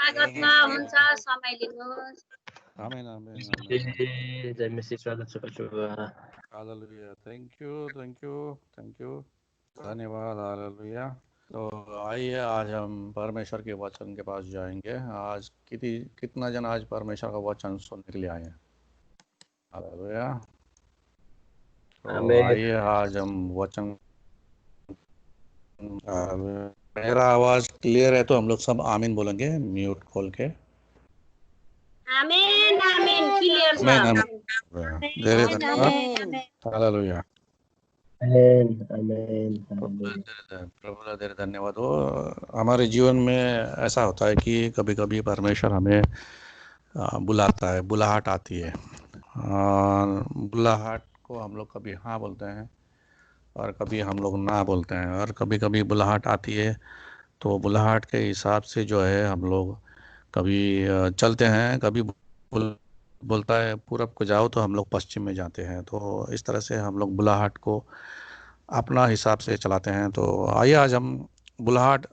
स्वागतमा हुन्छ, समय लिनुहोस्। आमेन, आमेन, आमेन. जय मसीह स्वागत शुभ हालेलुया. Thank you. धन्यवाद. हालेलुया. तो आइए आज हम परमेश्वर के वचन के पास जाएंगे. आज कितना जन आज परमेश्वर का वचन सुनने के लिए आए हैं? हालेलुया. तो आइए आज हम वचन. मेरा आवाज क्लियर है तो हम लोग सब आमीन बोलेंगे म्यूट खोल के. आमेन, आमेन, क्लियर छ. धेरै धन्यवाद. हालेलुया. प्रभु धेरै धन्यवाद हो. हमारे जीवन में ऐसा होता है कि कभी कभी परमेश्वर हमें बुलाता है, बुलाहट आती है. बुलाहट को हम लोग कभी हाँ बोलते हैं और कभी हम लोग ना बोलते हैं. और कभी कभी बुलाहट आती है तो बुलाहट के हिसाब से जो है हम लोग कभी चलते हैं. कभी बोलता है पूरब को जाओ तो हम लोग पश्चिम में जाते हैं. तो इस तरह से हम लोग बुलाहट को अपना हिसाब से चलाते हैं. तो आइए आज हम बुलाहट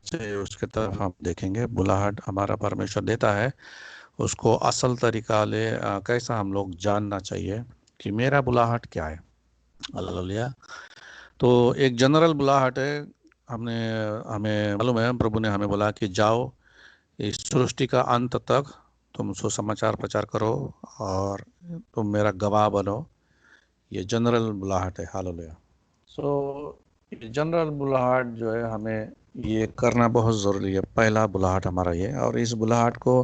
से उसके तरफ हम देखेंगे. बुलाहट हमारा परमेश्वर देता है, उसको असल तरीका ले कैसा हम लोग जानना चाहिए कि मेरा बुलाहट क्या है. हालेलुया. तो एक जनरल बुलाहट है. हमें मालूम है प्रभु ने हमें बोला कि जाओ इस सृष्टि का अंत तक तुम सुसमाचार प्रचार करो और तुम मेरा गवाह बनो. ये जनरल बुलाहट है. हालेलुया. सो जनरल बुलाहट जो है हमें ये करना बहुत ज़रूरी है. पहला बुलाहट हमारा ये. और इस बुलाहट को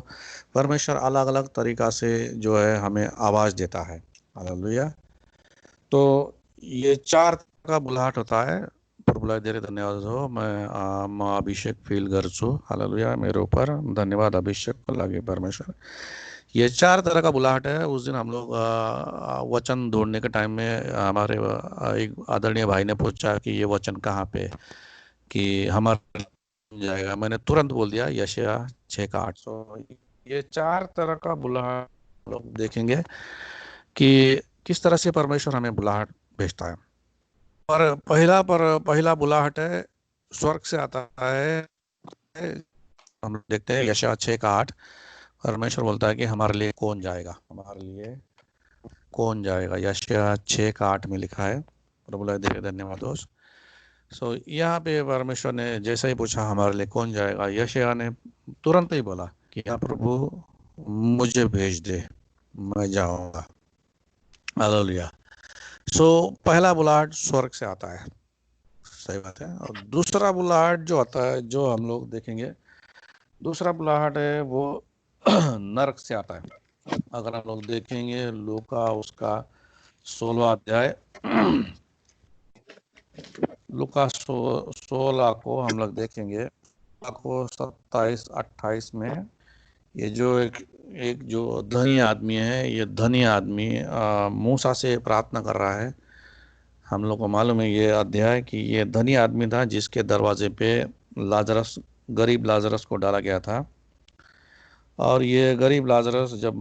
परमेश्वर अलग अलग तरीका से जो है हमें आवाज़ देता है. हालेलुया. तो ये 4 का बुलाहट होता है. प्रभुलाई धेरै धन्यवाद हो. म अभिषेक फिल गर्छु. हालेलुया. मेरे ऊपर धन्यवाद अभिषेक को लगे परमेश्वर. ये 4 तरह का बुलाहट है. उस दिन हम लोग वचन ढूंढने के टाइम में हमारे एक आदरणीय भाई ने पूछा कि ये वचन कहाँ पे कि हमारा जाएगा. मैंने तुरंत बोल दिया यशायाह 6:8. ये 4 तरह का बुलाहट लोग देखेंगे कि किस तरह से परमेश्वर हमें बुलाहट भेजता है. और पहला बुलाहट है स्वर्ग से आता है. हम देखते हैं यशायाह 6:8. परमेश्वर बोलता है कि हमारे लिए कौन जाएगा, हमारे लिए कौन जाएगा. यशायाह 6:8 में लिखा है. प्रभु दे धन्यवाद दोस्त. सो यहाँ पे परमेश्वर ने जैसा ही पूछा हमारे लिए कौन जाएगा, यशायाह ने तुरंत ही बोला कि हाँ प्रभु मुझे भेज दे, मैं जाऊंगा. हालेलुया. सो पहला बुलाहट स्वर्ग से आता है. सही बात है. और दूसरा बुलाहट जो आता है जो हम लोग देखेंगे, दूसरा बुलाहट है वो नरक से आता है. अगर हम लोग देखेंगे लूका उसका 16वां अध्याय, लूका 16 को हम लोग देखेंगे को 27-28 में ये जो एक जो धनी आदमी है, ये धनी आदमी मूसा से प्रार्थना कर रहा है. हम लोग को मालूम है ये अध्याय कि ये धनी आदमी था जिसके दरवाजे पे गरीब लाजरस को डाला गया था. और ये गरीब लाजर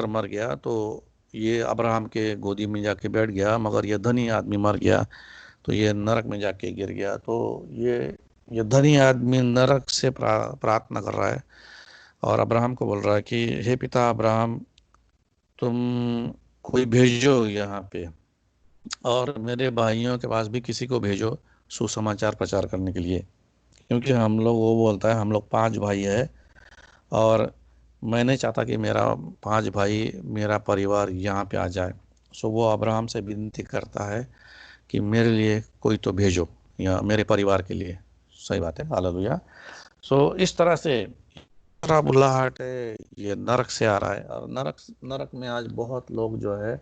मर गया तो ये अब्राहम के गोदी में जाके बैठ गया. मगर ये धनी आदमी मर गया तो ये नरक में जाके गिर गया. तो ये धनी आदमी नरक से प्रार्थना कर रहा है और अब्राहम को बोल रहा है कि हे पिता अब्राहम, तुम कोई भेजो यहाँ पे और मेरे भाइयों के पास भी किसी को भेजो सुसमाचार प्रचार करने के लिए. क्योंकि हम लोग, वो बोलता है हम लोग 5 भाई है और मैं नहीं चाहता कि मेरा 5 भाई, मेरा परिवार यहाँ पे आ जाए. सो वो अब्राहम से विनती करता है कि मेरे लिए कोई तो भेजो, या मेरे परिवार के लिए. सही बात है. हालेलुया. सो इस तरह से दूसरा बुलाहट है ये नरक से आ रहा है. और नरक में आज बहुत लोग जो है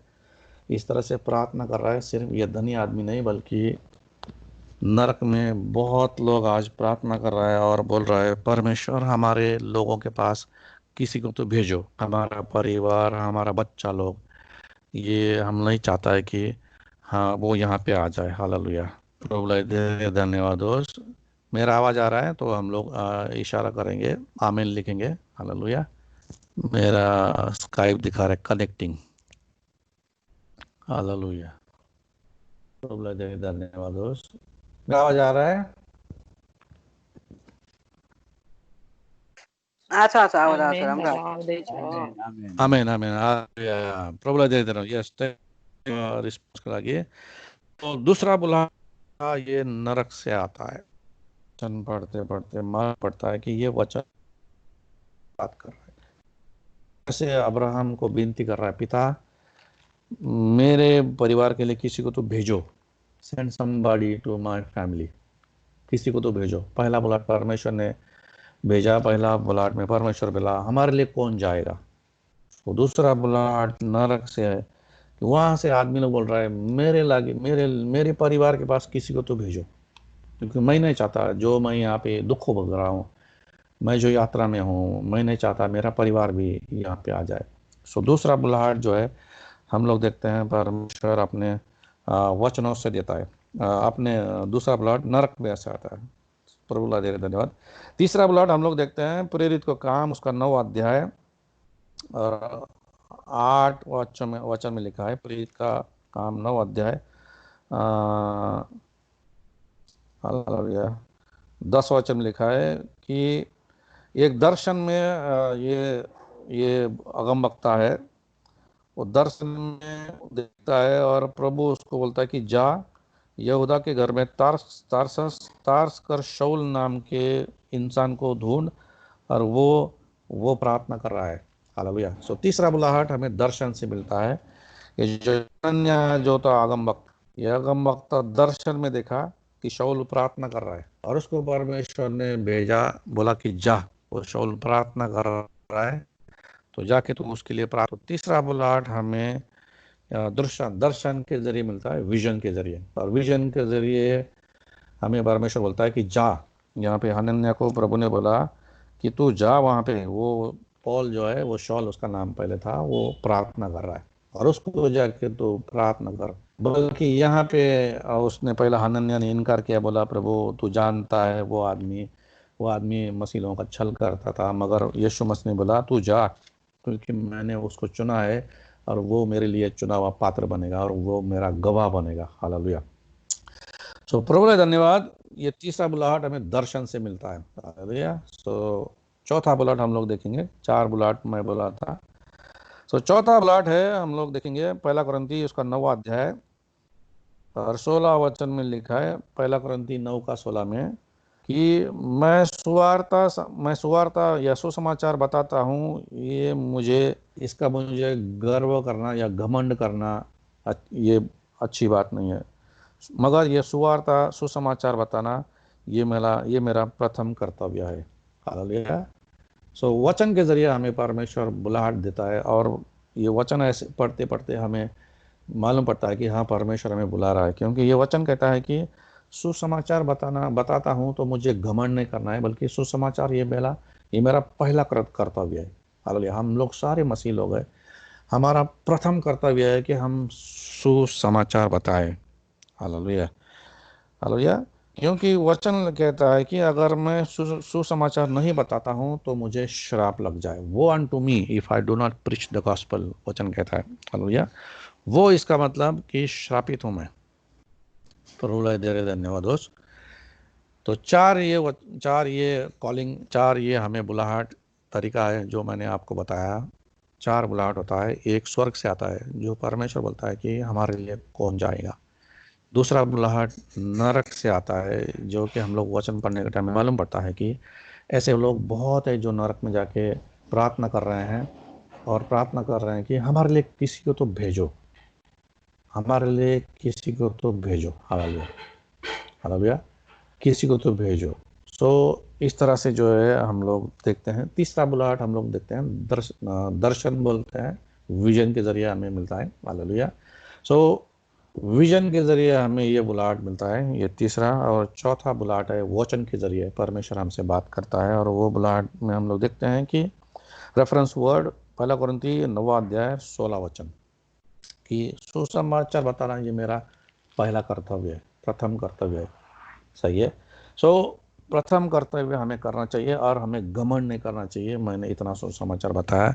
इस तरह से प्रार्थना कर रहा है. सिर्फ ये धनी आदमी नहीं बल्कि नरक में बहुत लोग आज प्रार्थना कर रहा है और बोल रहा है परमेश्वर हमारे लोगों के पास किसी को तो भेजो, हमारा परिवार, हमारा बच्चा लोग, ये हम नहीं चाहता है कि हाँ वो यहाँ पे आ जाए. हालेलुया. प्रभु धन्यवाद दोस्त. मेरा आवाज़ आ रहा है तो हम लोग इशारा करेंगे, आमीन लिखेंगे. हालेलुया. मेरा स्काइप दिखा रहा है कनेक्टिंग. हालेलुया. प्रभु धन्यवाद दोस्त. मेरा आवाज़ आ रहा है? आछ आछ आवाज आउँछ आमेन राम्रो भनेर आउँदैछ आमेन आमेन प्रभुलाई धेरै धेरै यस रिस्पॉन्स के लागि। तो दूसरा बुलाहट ये नरक से आता है। वचन पढ़ते पढ़ते मालूम पड़ता है कि ये वचन बात कर रहा है, ऐसे अब्राहम को विनती कर रहा है, पिता मेरे परिवार के लिए किसी को तो भेजो, send somebody to my family, किसी को तो भेजो। पहला बुलाहट परमेश्वर ने भेजा, पहला बुलाहट में परमेश्वर बोला हमारे लिए कौन जाएगा। तो दूसरा बुलाहट नरक से है, वहां से आदमी लोग बोल रहा है मेरे परिवार के पास किसी को तो भेजो, क्योंकि मैं नहीं चाहता जो मैं यहाँ पे दुख भोग रहा हूँ, मैं जो यात्रा में हूँ, मैं नहीं चाहता मेरा परिवार भी यहाँ पे आ जाए। सो दूसरा बुलाहट जो है हम लोग देखते हैं परमेश्वर अपने वचनों से देता है। अपने दूसरा बुलाहट नरक में ऐसा आता है। प्रभु ला दे धन्यवाद। तीसरा बुलाहट हम लोग देखते हैं प्रेरित को काम, उसका 9 अध्याय और 8 वचन में लिखा है। प्रेरित का काम 9 अध्याय 10 वचन में लिखा है कि एक दर्शन में ये अगमवक्ता है, वो दर्शन में देखता है और प्रभु उसको बोलता है कि जा यहूदा के घर में तार्स कर शाऊल नाम के इंसान को ढूंढ, और वो प्रार्थना कर रहा है। हालेलुया। सो तीसरा बुलाहट हमें दर्शन से मिलता है। ये जो तो अगमवक्ता दर्शन में देखा कि शाऊल प्रार्थना कर रहा है और उसको परमेश्वर ने भेजा, बोला कि जा, वो शाऊल प्रार्थना कर रहा है तो जाके तो उसके लिए प्रार्थना। तीसरा बुलाहट हमें दर्शन के जरिए मिलता है, विजन के जरिए, और विजन के जरिए हमें परमेश्वर बोलता है कि जा। यहाँ पे हनन्याह को प्रभु ने बोला कि तू जा वहाँ पे, वो पॉल जो है, वो शॉल उसका नाम पहले था, वो प्रार्थना कर रहा है और उसको जाके तो प्रार्थना कर। बल्कि यहाँ पे उसने पहला हनन्याह ने इनकार किया, बोला प्रभु तू जानता है वो आदमी मसीह लोगों का छल करता था, मगर यीशु मसीह ने बोला तू जा, क्योंकि मैंने उसको चुना है और वो मेरे लिए चुना हुआ पात्र बनेगा और वो मेरा गवाह बनेगा। हालेलुया। सो प्रभु का धन्यवाद। ये तीसरा बुलाहट हमें दर्शन से मिलता है। हालेलुया। सो चौथा बुलाहट हम लोग देखेंगे, 4 बुलाहट मैं बोला था। सो चौथा बुलाहट है हम लोग देखेंगे 1 कुरिन्थी उसका 9वां अध्याय और 16 वचन में लिखा है। 1 कुरिन्थी 9 का 16 में कि मैं सुवार्ता या सुसमाचार बताता हूँ, इसका मुझे गर्व करना या घमंड करना ये अच्छी बात नहीं है, मगर ये सुसमाचार बताना ये मेरा प्रथम कर्तव्य है। हालेलुया। सो वचन के जरिए हमें परमेश्वर बुलाहट देता है और ये वचन ऐसे पढ़ते पढ़ते हमें मालूम पड़ता है कि हाँ परमेश्वर हमें बुला रहा है, क्योंकि ये वचन कहता है कि सुसमाचार बताता हूँ तो मुझे घमंड नहीं करना है, बल्कि सुसमाचार ये मेरा पहला कर्तव्य है। हालेलुया। हम लोग सारे मसीह लोग हैं, हमारा प्रथम कर्तव्य है कि हम सुसमाचार बताएं। हालेलुया। हालेलुया। क्योंकि वचन कहता है कि अगर मैं सुसमाचार नहीं बताता हूँ तो मुझे श्राप लग जाए। वो unto me if I do not preach the gospel, वचन कहता है। हालेलुया। वो इसका मतलब कि श्रापित हूँ मैं। प्रभु दे रहे धन्यवाद दोस्त। तो चार ये हमें बुलाहट तरीका है जो मैंने आपको बताया। 4 बुलाहट होता है। एक स्वर्ग से आता है जो परमेश्वर बोलता है कि हमारे लिए कौन जाएगा। दूसरा बुलाहट नरक से आता है, जो कि हम लोग वचन पढ़ने के टाइम में मालूम पड़ता है कि ऐसे लोग बहुत है जो नरक में जाके प्रार्थना कर रहे हैं और प्रार्थना कर रहे हैं कि हमारे लिए किसी को तो भेजो, हमारे लिए किसी को तो भेजो। हालेलुया। हालेलुया। किसी को तो भेजो। सो इस तरह से जो है हम लोग देखते हैं। तीसरा बुलाहट हम लोग देखते हैं दर्शन बोलते हैं, विजन के जरिए हमें मिलता है। हालेलुया। सो विजन के जरिए हमें ये बुलाहट मिलता है, ये तीसरा। और चौथा बुलाहट है वचन के जरिए परमेश्वर हमसे बात करता है, और वो बुलाहट में हम लोग देखते हैं कि रेफरेंस वर्ड 1 कुरिन्थी 9वां अध्याय 16 वचन कि सुसमाचार बताना ये मेरा पहला कर्तव्य है, प्रथम कर्तव्य है। सही है। सो प्रथम कर्तव्य हमें करना चाहिए और हमें घमंड नहीं करना चाहिए। मैंने इतना सुसमाचार बताया,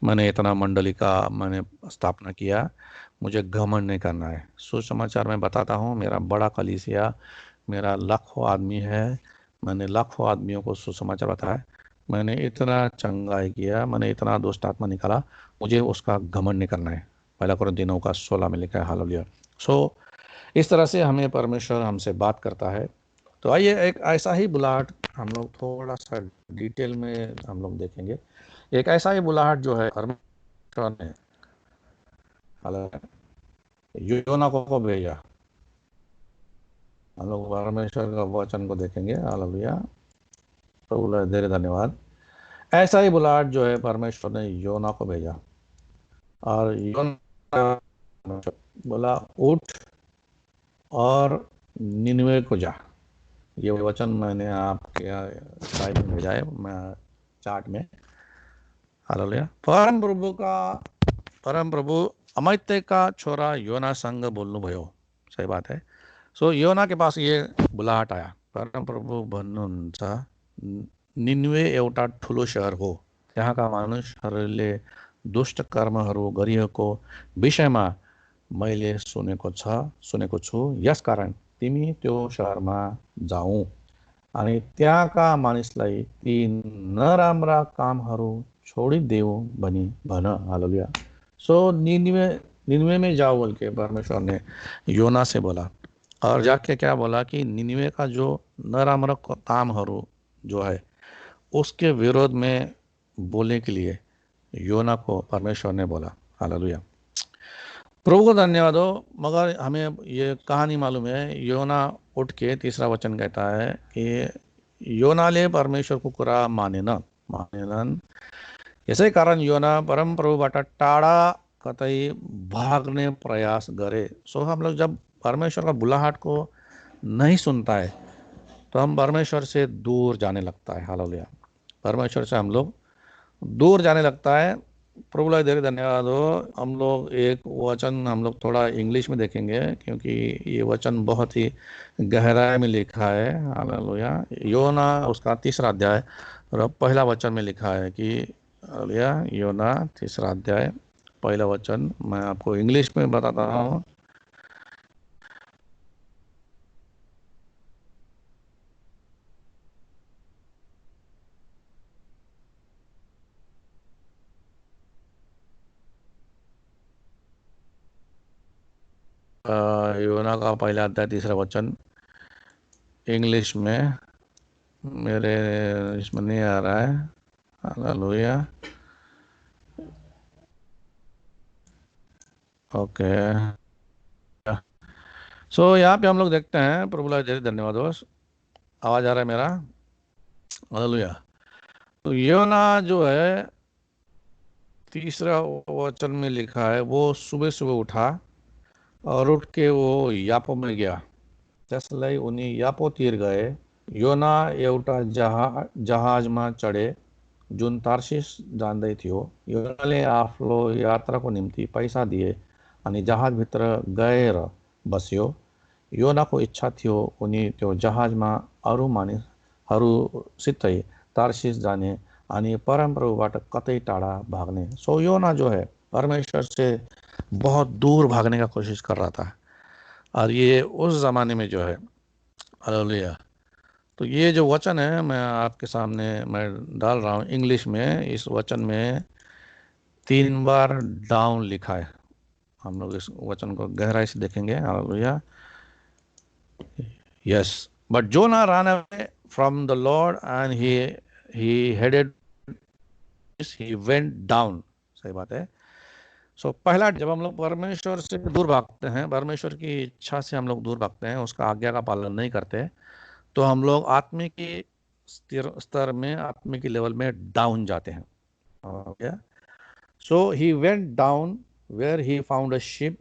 मैंने इतना मंडली का मैंने स्थापना किया, मुझे घमंड नहीं करना है। सुसमाचार मैं बताता हूँ, मेरा बड़ा कलीसिया, मेरा लाखों आदमी है, मैंने लाखों आदमियों को सुसमाचार बताया, मैंने इतना चंगाई किया, मैंने इतना दुष्ट आत्मा निकाला, मुझे उसका घमंड नहीं करना है। पहला कुरिन्थियों का 16 में लिखा है। हालेलुया। सो इस तरह से हमें परमेश्वर हमसे बात करता है। तो आइए एक ऐसा ही बुलाहट हम लोग थोड़ा सा डिटेल में हम लोग देखेंगे। एक ऐसा ही बुलाहट जो है परमेश्वर ने योना को भेजा। हम लोग परमेश्वर का वचन को देखेंगे। हालेलुया। तो धीरे धन्यवाद। ऐसा ही बुलाहट जो है परमेश्वर ने योना को भेजा, और योना बोला उठ और निनवे को जा। ये वचन मैंने आपके साइड में भेजा है, चार्ट में। हालेलुया। परम प्रभु अमित्य का छोरा योना संग बोल्नु भयो। सही बात है। सो योना के पास ये बुलाहट आया। परम प्रभु भन्नुहुन्छ निन्वे एउटा ठुलो शहर हो, त्यहाँका मानिसहरूले दुष्ट कर्महरू गरिएको विषयमा मैले सुनेको छु। यसकारण तिमी त्यो शहरमा जाऊ अनि त्यहाँका मानिसलाई ती नराम्रा कामहरू छोडिदेऊ भनी भन। हालेलुया। सो निन्वे में जाओ बोल के परमेश्वर ने योना से बोला, और जाके क्या बोला कि निन्वे का जो नराम्रा कामहरू जो है उसके विरोध में बोलने के लिए योना को परमेश्वर ने बोला। हालेलुया। प्रभु को धन्यवाद हो। मगर हमें ये कहानी मालूम है। योना उठ के, तीसरा वचन कहता है कि योनाले परमेश्वरको कुरा मानेनन्। यसै कारण योना परम प्रभुबाट टाढा कतै भागने प्रयास करे। सो हम लोग जब परमेश्वर का बुलाहट को नहीं सुनता है तो हम परमेश्वर से दूर जाने लगता है। हालेलुया। परमेश्वर से हम लोग दूर जाने लगता है। प्रभु लाई धीरे धन्यवाद हो। हम लोग एक वचन हम लोग थोड़ा इंग्लिश में देखेंगे, क्योंकि ये वचन बहुत ही गहराई में लिखा है। हालेलुया। योना उसका 3रा अध्याय और पहला वचन में लिखा है कि हालेलुया, योना 3रा अध्याय पहला वचन। मैं आपको इंग्लिश में बताता हूँ। योना का पहला अध्याय 3रा वचन इंग्लिश में, मेरे इसमें नहीं आ रहा है। हालेलुया। ओके। सो यहाँ पे हम लोग देखते हैं। प्रभु लाई धन्यवाद हो। आवाज आ रहा है मेरा? हालेलुया। तो योना जो है 3रा वचन में लिखा है, वो सुबह सुबह उठा और उठ के वो यापो में गया। त्यसलाई उनी यापो तिर गए। योना एउटा जहाजमा चढे जुन तार्सिस जाँदै थियो। योनाले आफ्नो यात्राको निम्ति पैसा दिए अनि जहाजभित्र गएर बस्यो। योनाको इच्छा थियो उनी त्यो जहाजमा अरू मानिसहरूसितै तार्सिस जाने अनि परमप्रभुबाट कतै टाढा भागने। सो योना जो है परमेश्वर से बहुत दूर भागने का कोशिश कर रहा था। और ये उस ज़माने में जो है, हालेलुया। तो ये जो वचन है मैं आपके सामने मैं डाल रहा हूँ इंग्लिश में। इस वचन में 3 बार डाउन लिखा है। हम लोग इस वचन को गहराई से देखेंगे। Hallelujah. Yes, but Jonah ran away from the Lord and he headed, he went down। सही बात है। सो पहला, जब हम लोग परमेश्वर से दूर भागते हैं, परमेश्वर की इच्छा से हम लोग दूर भागते हैं, उसका आज्ञा का पालन नहीं करते, तो हम लोग आत्मिक स्तर में, आत्मिक लेवल में डाउन जाते हैं। So he went down where he found a ship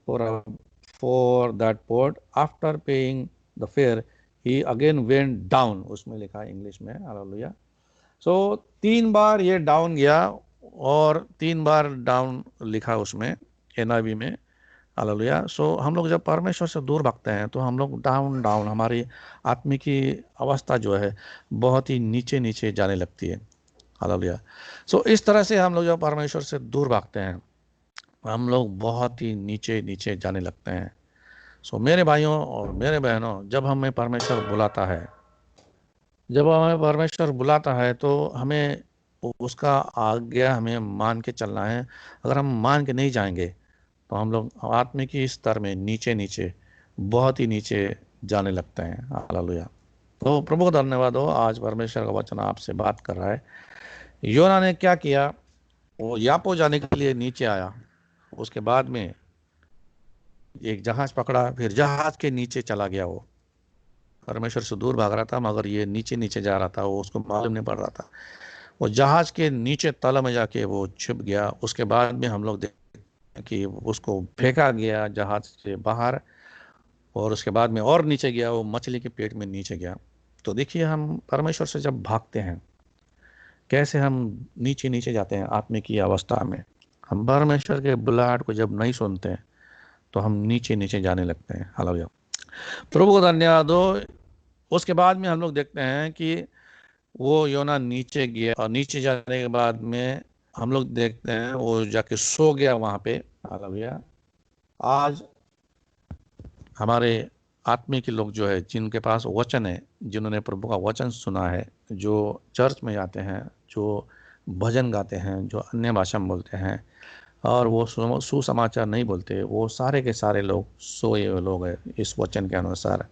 for that port. After paying the fare he again went down. उसमें लिखा है इंग्लिश में। हालेलुया। सो 3 बार ये डाउन गया और 3 बार डाउन लिखा उसमें NIV में। हालेलुया। सो हम लोग जब परमेश्वर से दूर भागते हैं तो हम लोग डाउन, हमारी आत्मिक की अवस्था जो है बहुत ही नीचे नीचे जाने लगती है। हालेलुया। सो इस तरह से हम लोग जब परमेश्वर से दूर भागते हैं हम लोग बहुत ही नीचे नीचे जाने लगते हैं। सो मेरे भाइयों और मेरे बहनों, जब हमें परमेश्वर बुलाता है तो हमें उसका आज्ञा हमें मान के चलना है। अगर हम मान के नहीं जाएंगे तो हम लोग आत्मिक की स्तर में नीचे नीचे, बहुत ही नीचे जाने लगते हैं। हालेलुया। तो प्रभु को धन्यवाद हो, आज परमेश्वर का वचन आपसे बात कर रहा है। योना ने क्या किया, वो यापो जाने के लिए नीचे आया, उसके बाद में एक जहाज पकड़ा, फिर जहाज के नीचे चला गया। वो परमेश्वर से दूर भाग रहा था, मगर ये नीचे नीचे जा रहा था, वो उसको मालूम नहीं पड़ रहा था। वो जहाज के नीचे तल में जाके वो छिप गया। उसके बाद में हम लोग देखते हैं कि उसको फेंका गया जहाज से बाहर, और उसके बाद में और नीचे गया, वो मछली के पेट में नीचे गया। तो देखिए, हम परमेश्वर से जब भागते हैं, कैसे हम नीचे नीचे जाते हैं आत्मिक की अवस्था में। हम परमेश्वर के बुलाहट को जब नहीं सुनते हैं तो हम नीचे नीचे जाने लगते हैं। हालेलुया। प्रभु को धन्यवाद हो। उसके बाद में हम लोग देखते हैं कि वो योना नीचे गया, और नीचे जाने के बाद में हम लोग देखते हैं वो जाके सो गया वहां पे। हालेलुया। आज हमारे आत्मिक लोग जो है, जिनके पास वचन है, जिन्होंने प्रभु का वचन सुना है, जो चर्च में जाते हैं, जो भजन गाते हैं, जो अन्य भाषा में बोलते हैं, और वो सुसमाचार नहीं बोलते, वो सारे के सारे लोग सोए हुए लोग हैं इस वचन के अनुसार।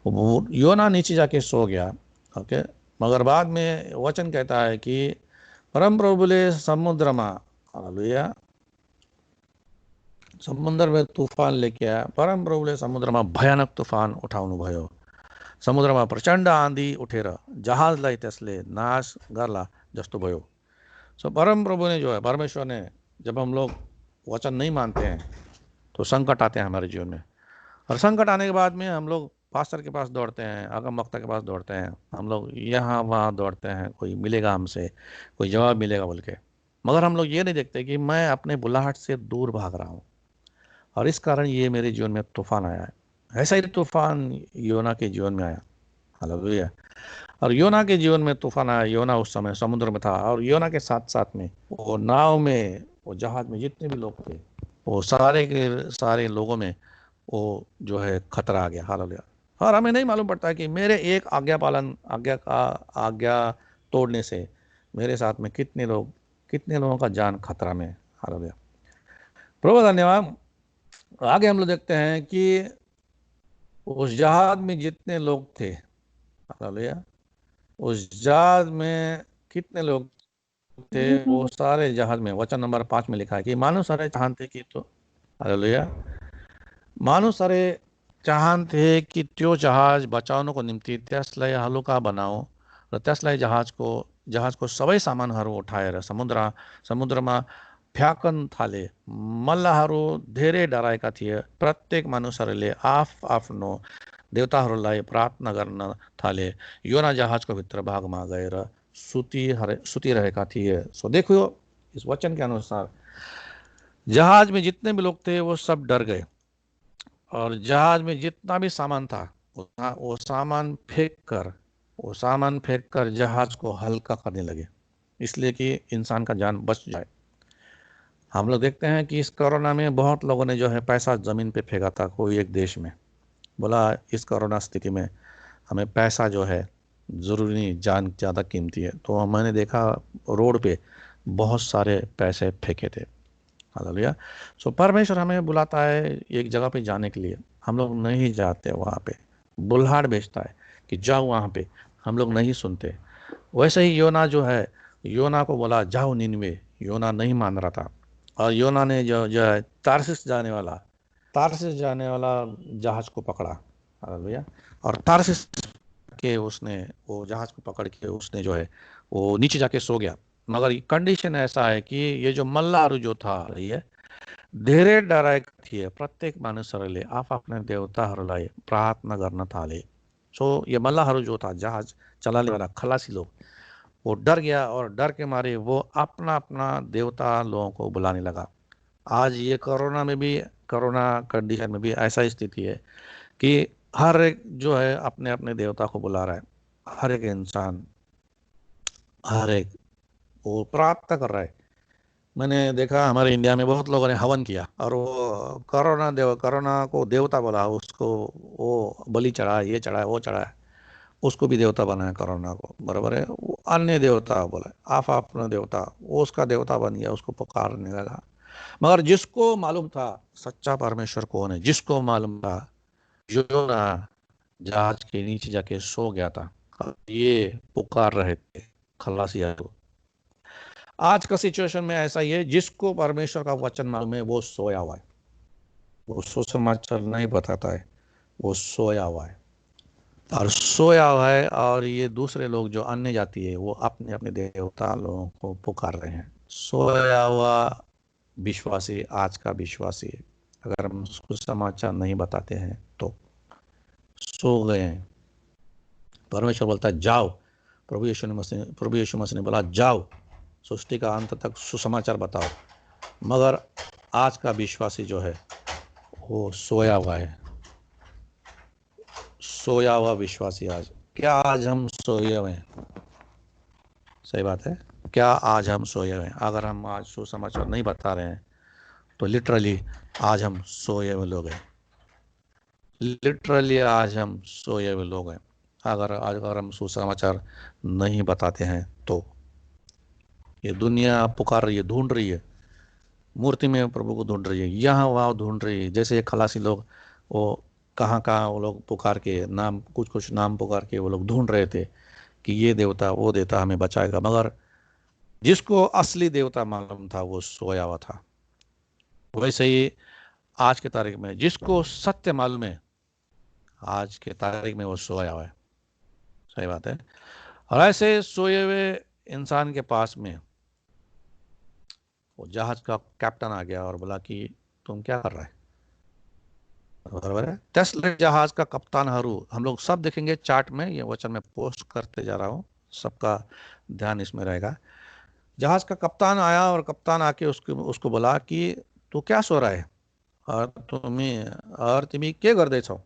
वो योना नीचे जाके सो गया। ओके, मगर बाद में वचन कहता है कि परम प्रभु बोले समुद्र में, हालेलुया, समुद्र में तूफान लेके आया। परम प्रभुले समुद्र में भयानक तूफान उठाउनु भयो। समुद्रमा प्रचण्ड आँधी उठेर जहाजलाई त्यसले नाश गर्ला जस्तो भयो। सो परम प्रभु ने जो है, परमेश्वर ने, जब हम लोग वचन नहीं मानते हैं तो संकट आते हैं हमारे जीवन में, और संकट आने के बाद में हम लोग पास्टर के पास दौड़ते हैं, आगम वक्ता के पास दौड़ते हैं, हम लोग यहाँ वहाँ दौड़ते हैं, कोई मिलेगा हमसे, कोई जवाब मिलेगा बोल के। मगर हम लोग ये नहीं देखते कि मैं अपने बुलाहट से दूर भाग रहा हूँ, और इस कारण ये मेरे जीवन में तूफान आया है। ऐसा ही तूफान योना के जीवन में आया। हालेलुया। और योना के जीवन में तूफान आया। योना उस समय समुद्र में था, और योना के साथ साथ में वो नाव में, वो जहाज में जितने भी लोग थे, वो सारे के सारे लोगों में वो जो है खतरा आ गया। हालेलुया। और हमें नहीं मालूम पड़ता कि मेरे एक आज्ञा तोड़ने से मेरे साथ में कितने लोगों का जान खतरा में। हालेलुया। प्रभु धन्यवाद। आगे हम लोग देखते हैं कि उस जहाज में जितने लोग थे, हालेलुया, उस जहाज में कितने लोग थे, वो सारे जहाज में, वचन नंबर 5 में लिखा है कि मानो सारे चाहते कि, तो हालेलुया, मानो सारे चाहन्थे कि त्यो जहाज बचाउनको निम्ति त्यसलाई हलुका बनाओ, र त्यसलाई जहाजको सबै सामानहरू उठाएर समुद्रमा फ्याँकन थाले। मल्लाहरू धेरै डराएका थिए। प्रत्येक मानिसहरूले आफ्नो देवताहरूलाई प्रार्थना गर्न थाले। योना जहाजको भित्र भागमा गएर सुतिरहेका थिए। सो देखो, इस वचन के अनुसार जहाज में जितने भी लोग थे वो सब डर गए, और जहाज में जितना भी सामान था वो सामान फेंक कर जहाज को हल्का करने लगे, इसलिए कि इंसान का जान बच जाए। हम लोग देखते हैं कि इस कोरोना में बहुत लोगों ने जो है पैसा ज़मीन पे फेंका था। कोई एक देश में बोला, इस कोरोना स्थिति में हमें पैसा जो है ज़रूरी नहीं, जान ज़्यादा कीमती है। तो मैंने देखा रोड पे बहुत सारे पैसे फेंके थे। हालेलुया। सो परमेश्वर हमें बुलाता है एक जगह पे जाने के लिए, हम लोग नहीं जाते वहाँ पे। बुल्हाड़ भेजता है कि जाओ वहाँ पे, हम लोग नहीं सुनते। वैसे ही योना जो है, योना को बोला जाओ निनवे, योना नहीं मान रहा था। और योना ने जो है तारसीस जाने वाला जहाज को पकड़ा। हालेलुया। और तारसीस के उसने वो जहाज को पकड़ के उसने जो है वो नीचे जाके सो गया। मगर कंडीशन ऐसा है कि ये जो मल्लाहरू जो था रही है, धेरै डराएका थिए। प्रत्येक मानिसहरूले आफ्ना देवताहरूलाई प्रार्थना गर्न थाले। सो ये मल्लाहरू जो था, जहाज चलाने वाला खलासी लोग, वो डर गया, और डर के मारे वो अपना अपना देवता लोगों को बुलाने लगा। आज ये कोरोना कंडीशन में भी ऐसा स्थिति है कि हर एक जो है अपने अपने देवता को बुला रहा है। हर एक इंसान, हर एक वो प्रार्थना कर रहा है। मैंने देखा हमारे इंडिया में बहुत लोगों ने हवन किया, और वो कोरोना को देवता बोला, उसको वो बलि चढ़ाया, ये चढ़ाया, वो चढ़ाया। उसको भी देवता बनाया कोरोना को, बराबर है। वो अन्य देवता बोला, आप अपना देवता, वो उसका देवता बन गया, उसको पुकारने लगा। मगर जिसको मालूम था सच्चा परमेश्वर कौन है, जिसको मालूम था, जो ना जहाज के नीचे जाके सो गया था, ये पुकार रहे थे खलासिया को। आज का सिचुएशन में ऐसा ही है, जिसको परमेश्वर का वचन मालूम है वो सोया हुआ है, वो सुसमाचार नहीं बताता है, वो सोया हुआ है। और सोया हुआ है, और ये दूसरे लोग जो अन्य जाति है वो अपने अपने देवता लोगों को पुकार रहे हैं। सोया हुआ विश्वासी आज का विश्वासी है, अगर हम उसको समाचार नहीं बताते हैं तो सो गए हैं। परमेश्वर बोलता है जाओ, प्रभु यीशु मसीह ने बोला जाओ, सृष्टि का अंत तक सुसमाचार बताओ। मगर आज का विश्वासी जो है वो सोया हुआ है, सोया हुआ विश्वासी। आज क्या आज हम सोए हुए हैं? सही बात है, क्या आज हम सोए हुए हैं? अगर हम आज सुसमाचार नहीं बता रहे हैं तो लिटरली आज हम सोए हुए लोग हैं, लिटरली आज हम सोए हुए लोग हैं। अगर हम सुसमाचार नहीं बताते हैं तो ये दुनिया पुकार रही है, ढूंढ रही है, मूर्ति में प्रभु को ढूंढ रही है, यहाँ वहाँ ढूंढ रही है। जैसे ये खलासी लोग, वो कहाँ वो लोग पुकार के नाम, कुछ कुछ नाम पुकार के वो लोग ढूंढ रहे थे कि ये देवता वो देवता हमें बचाएगा। मगर जिसको असली देवता मालूम था वो सोया हुआ था। वैसे ही आज के तारीख में जिसको सत्य मालूम है, आज के तारीख में वो सोया हुआ है। सही बात है। और ऐसे सोए हुए इंसान के पास में वो जहाज का कैप्टन आ गया और बोला कि तुम क्या कर रहा है? बराबर है। टेस्ला जहाज का कप्तान हरू, हम लोग सब देखेंगे चार्ट में, ये वचन में पोस्ट करते जा रहा हूँ, सबका ध्यान इसमें रहेगा। जहाज का कप्तान आया और कप्तान आके उसको बोला कि तू क्या सो रहा है, और तुम्हें क्या कर दे छो,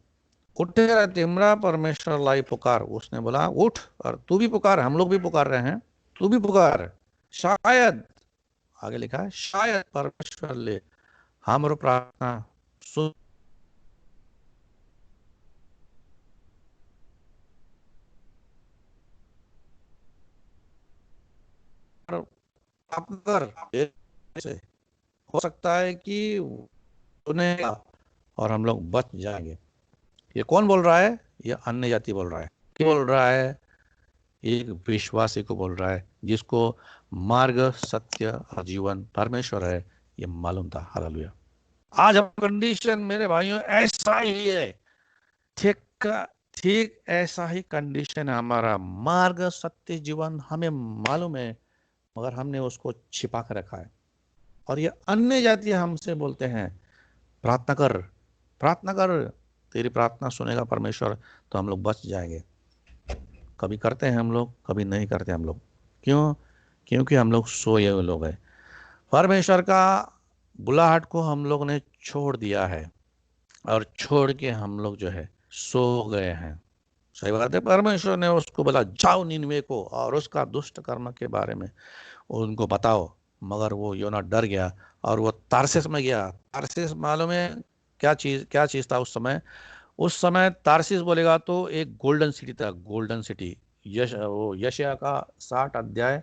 उठे रहे तिमरा परमेश्वर लाई पुकार। उसने बोला उठ और तू भी पुकार, हम लोग भी पुकार रहे हैं, तू भी पुकार। शायद, आगे लिखा है, शायद परमेश्वर ले हमारो प्रार्थना सुन। अगर से हो सकता है कि सुनेगा और हम लोग बच जाएंगे। ये कौन बोल रहा है? ये अन्य जाति बोल रहा है। क्या बोल रहा है? एक विश्वासी को बोल रहा है जिसको मार्ग, सत्य और जीवन परमेश्वर है ये मालूम था। हालेलुया। आज हम कंडीशन मेरे भाइयों ऐसा ही है, ठीक ठीक ऐसा ही कंडीशन है हमारा। मार्ग, सत्य, जीवन हमें मालूम है, मगर हमने उसको छिपा कर रखा है। और ये अन्य जाति हमसे बोलते हैं प्रार्थना कर, प्रार्थना कर, तेरी प्रार्थना सुनेगा परमेश्वर, तो हम लोग बच जाएंगे। कभी करते हैं हम लोग, कभी नहीं करते हम लोग। क्यों? क्योंकि हम लोग सोए हुए लोग हैं। परमेश्वर का बुलाहट को हम लोग ने छोड़ दिया है, और छोड़ के हम लोग जो है सो गए हैं। सही बात है। परमेश्वर ने उसको बोला जाओ निनवे को और उसका दुष्ट कर्म के बारे में उनको बताओ, मगर वो योना डर गया और वो तारसेस में गया। तारसेस मालूम है क्या चीज था उस समय? उस समय तारसीस बोलेगा तो एक गोल्डन सिटी था, गोल्डन सिटी। वो यशाया का 60 अध्याय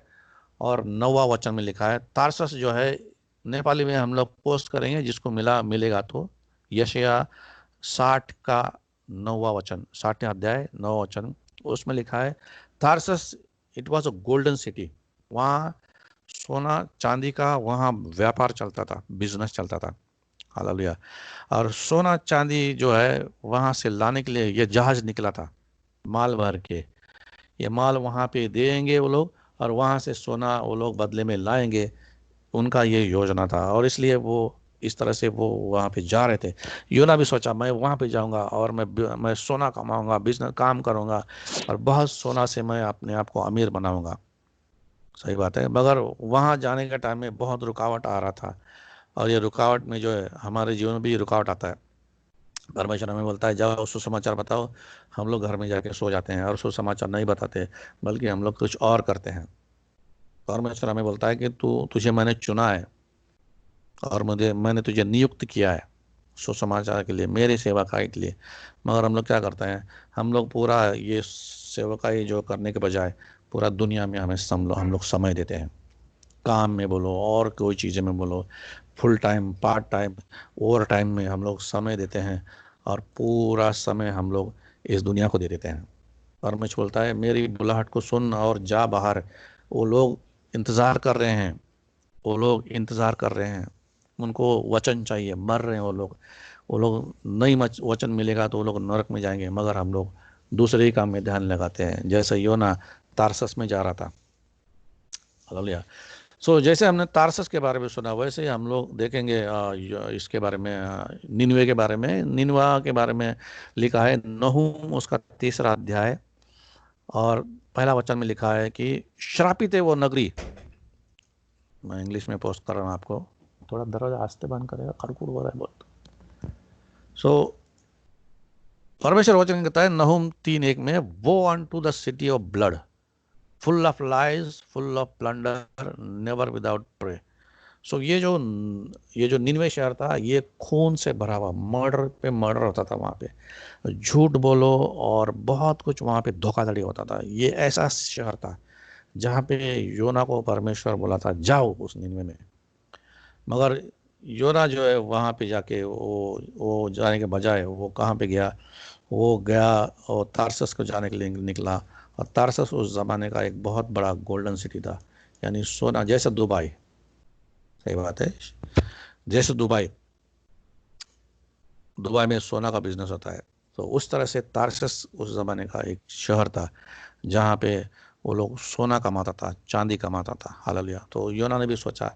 और 9वां वचन में लिखा है। तारसस जो है, नेपाली में हम लोग पोस्ट करेंगे, जिसको मिलेगा तो यशाया 60 का 9वां वचन, 60 अध्याय 9वां वचन, उसमें लिखा है Tarsus it was a golden city. वहाँ सोना चांदी का वहाँ व्यापार चलता था, बिजनेस चलता था। हालेलुया। और सोना चांदी जो है वहां से लाने के लिए ये जहाज निकला था, माल भर के। ये माल वहां पे देंगे वो लोग, और वहां से सोना वो लोग बदले में लाएंगे। उनका ये योजना था, और इसलिए वो इस तरह से वो वहां पे जा रहे थे। योना भी सोचा मैं वहां पे जाऊंगा और मैं सोना कमाऊंगा, बिजनेस काम करूंगा, और बहुत सोना से मैं अपने आप को अमीर बनाऊंगा। सही बात है। मगर वहां जाने के टाइम में बहुत रुकावट आ रहा था, और ये रुकावट में जो है हमारे जीवन में भी रुकावट आता है। परमेश्वर हमें बोलता है जाओ सुसमाचार बताओ, हम लोग घर में जाके सो जाते हैं और सुसमाचार नहीं बताते, बल्कि हम लोग कुछ और करते हैं। परमेश्वर हमें बोलता है कि तुझे मैंने चुना है और मैंने तुझे नियुक्त किया है सुसमाचार के लिए, मेरे सेवा कार्य के लिए। मगर हम लोग क्या करते हैं? हम लोग पूरा ये सेवकाई जो करने के बजाय पूरा दुनिया में हम लोग समय देते हैं। काम में बोलो और कोई चीज़ें में बोलो, full time, part time, over time में हम लोग समय देते हैं और पूरा समय हम लोग इस दुनिया को दे देते हैं। परमेश्वर बोलता है मेरी बुलाहट को सुन और जा बाहर। वो लोग इंतज़ार कर रहे हैं, वो लोग इंतज़ार कर रहे हैं, उनको वचन चाहिए, मर रहे हैं वो लोग नहीं वचन मिलेगा तो वो लोग नरक में जाएंगे, मगर हम लोग दूसरे ही काम में ध्यान लगाते हैं। जैसे योना तारसस में जा रहा था। हालेलुया। जैसे हमने तारसस के बारे में सुना वैसे ही हम लोग देखेंगे इसके बारे में, निनवे के बारे में। निनवा के बारे में लिखा है नहूम उसका 3रा अध्याय और पहला वचन में लिखा है कि श्रापित है वो नगरी। मैं इंग्लिश में पोस्ट कर रहा हूँ आपको, थोड़ा दरवाजा आस्ते बंद करेगा, खड़खुड़ हो रहा है बहुत। परमेश्वर वचन कहता है नहूम 3:1 में, woe unto the city of blood, full of lies, full of plunder, never without prey. ये जो निनवे शहर था ये खून से भरा हुआ, मर्डर पे मर्डर होता था वहाँ पे, झूठ बोलो और बहुत कुछ वहाँ पे धोखाधड़ी होता था। ये ऐसा शहर था जहाँ पे योना को परमेश्वर बोला था जाओ उस निनवे में, मगर योना जो है वहाँ पे जाके वो जाने के बजाय वो कहाँ पे गया, वो गया और तारसस को जाने के लिए निकला। और तारसस उस ज़माने का एक बहुत बड़ा गोल्डन सिटी था, यानी सोना, जैसे दुबई, सही बात है, जैसे दुबई में सोना का बिजनेस होता है, तो उस तरह से तारसस उस ज़माने का एक शहर था जहाँ पे वो लोग सोना कमाता था, चांदी कमाता था। हालेलुया। तो योना ने भी सोचा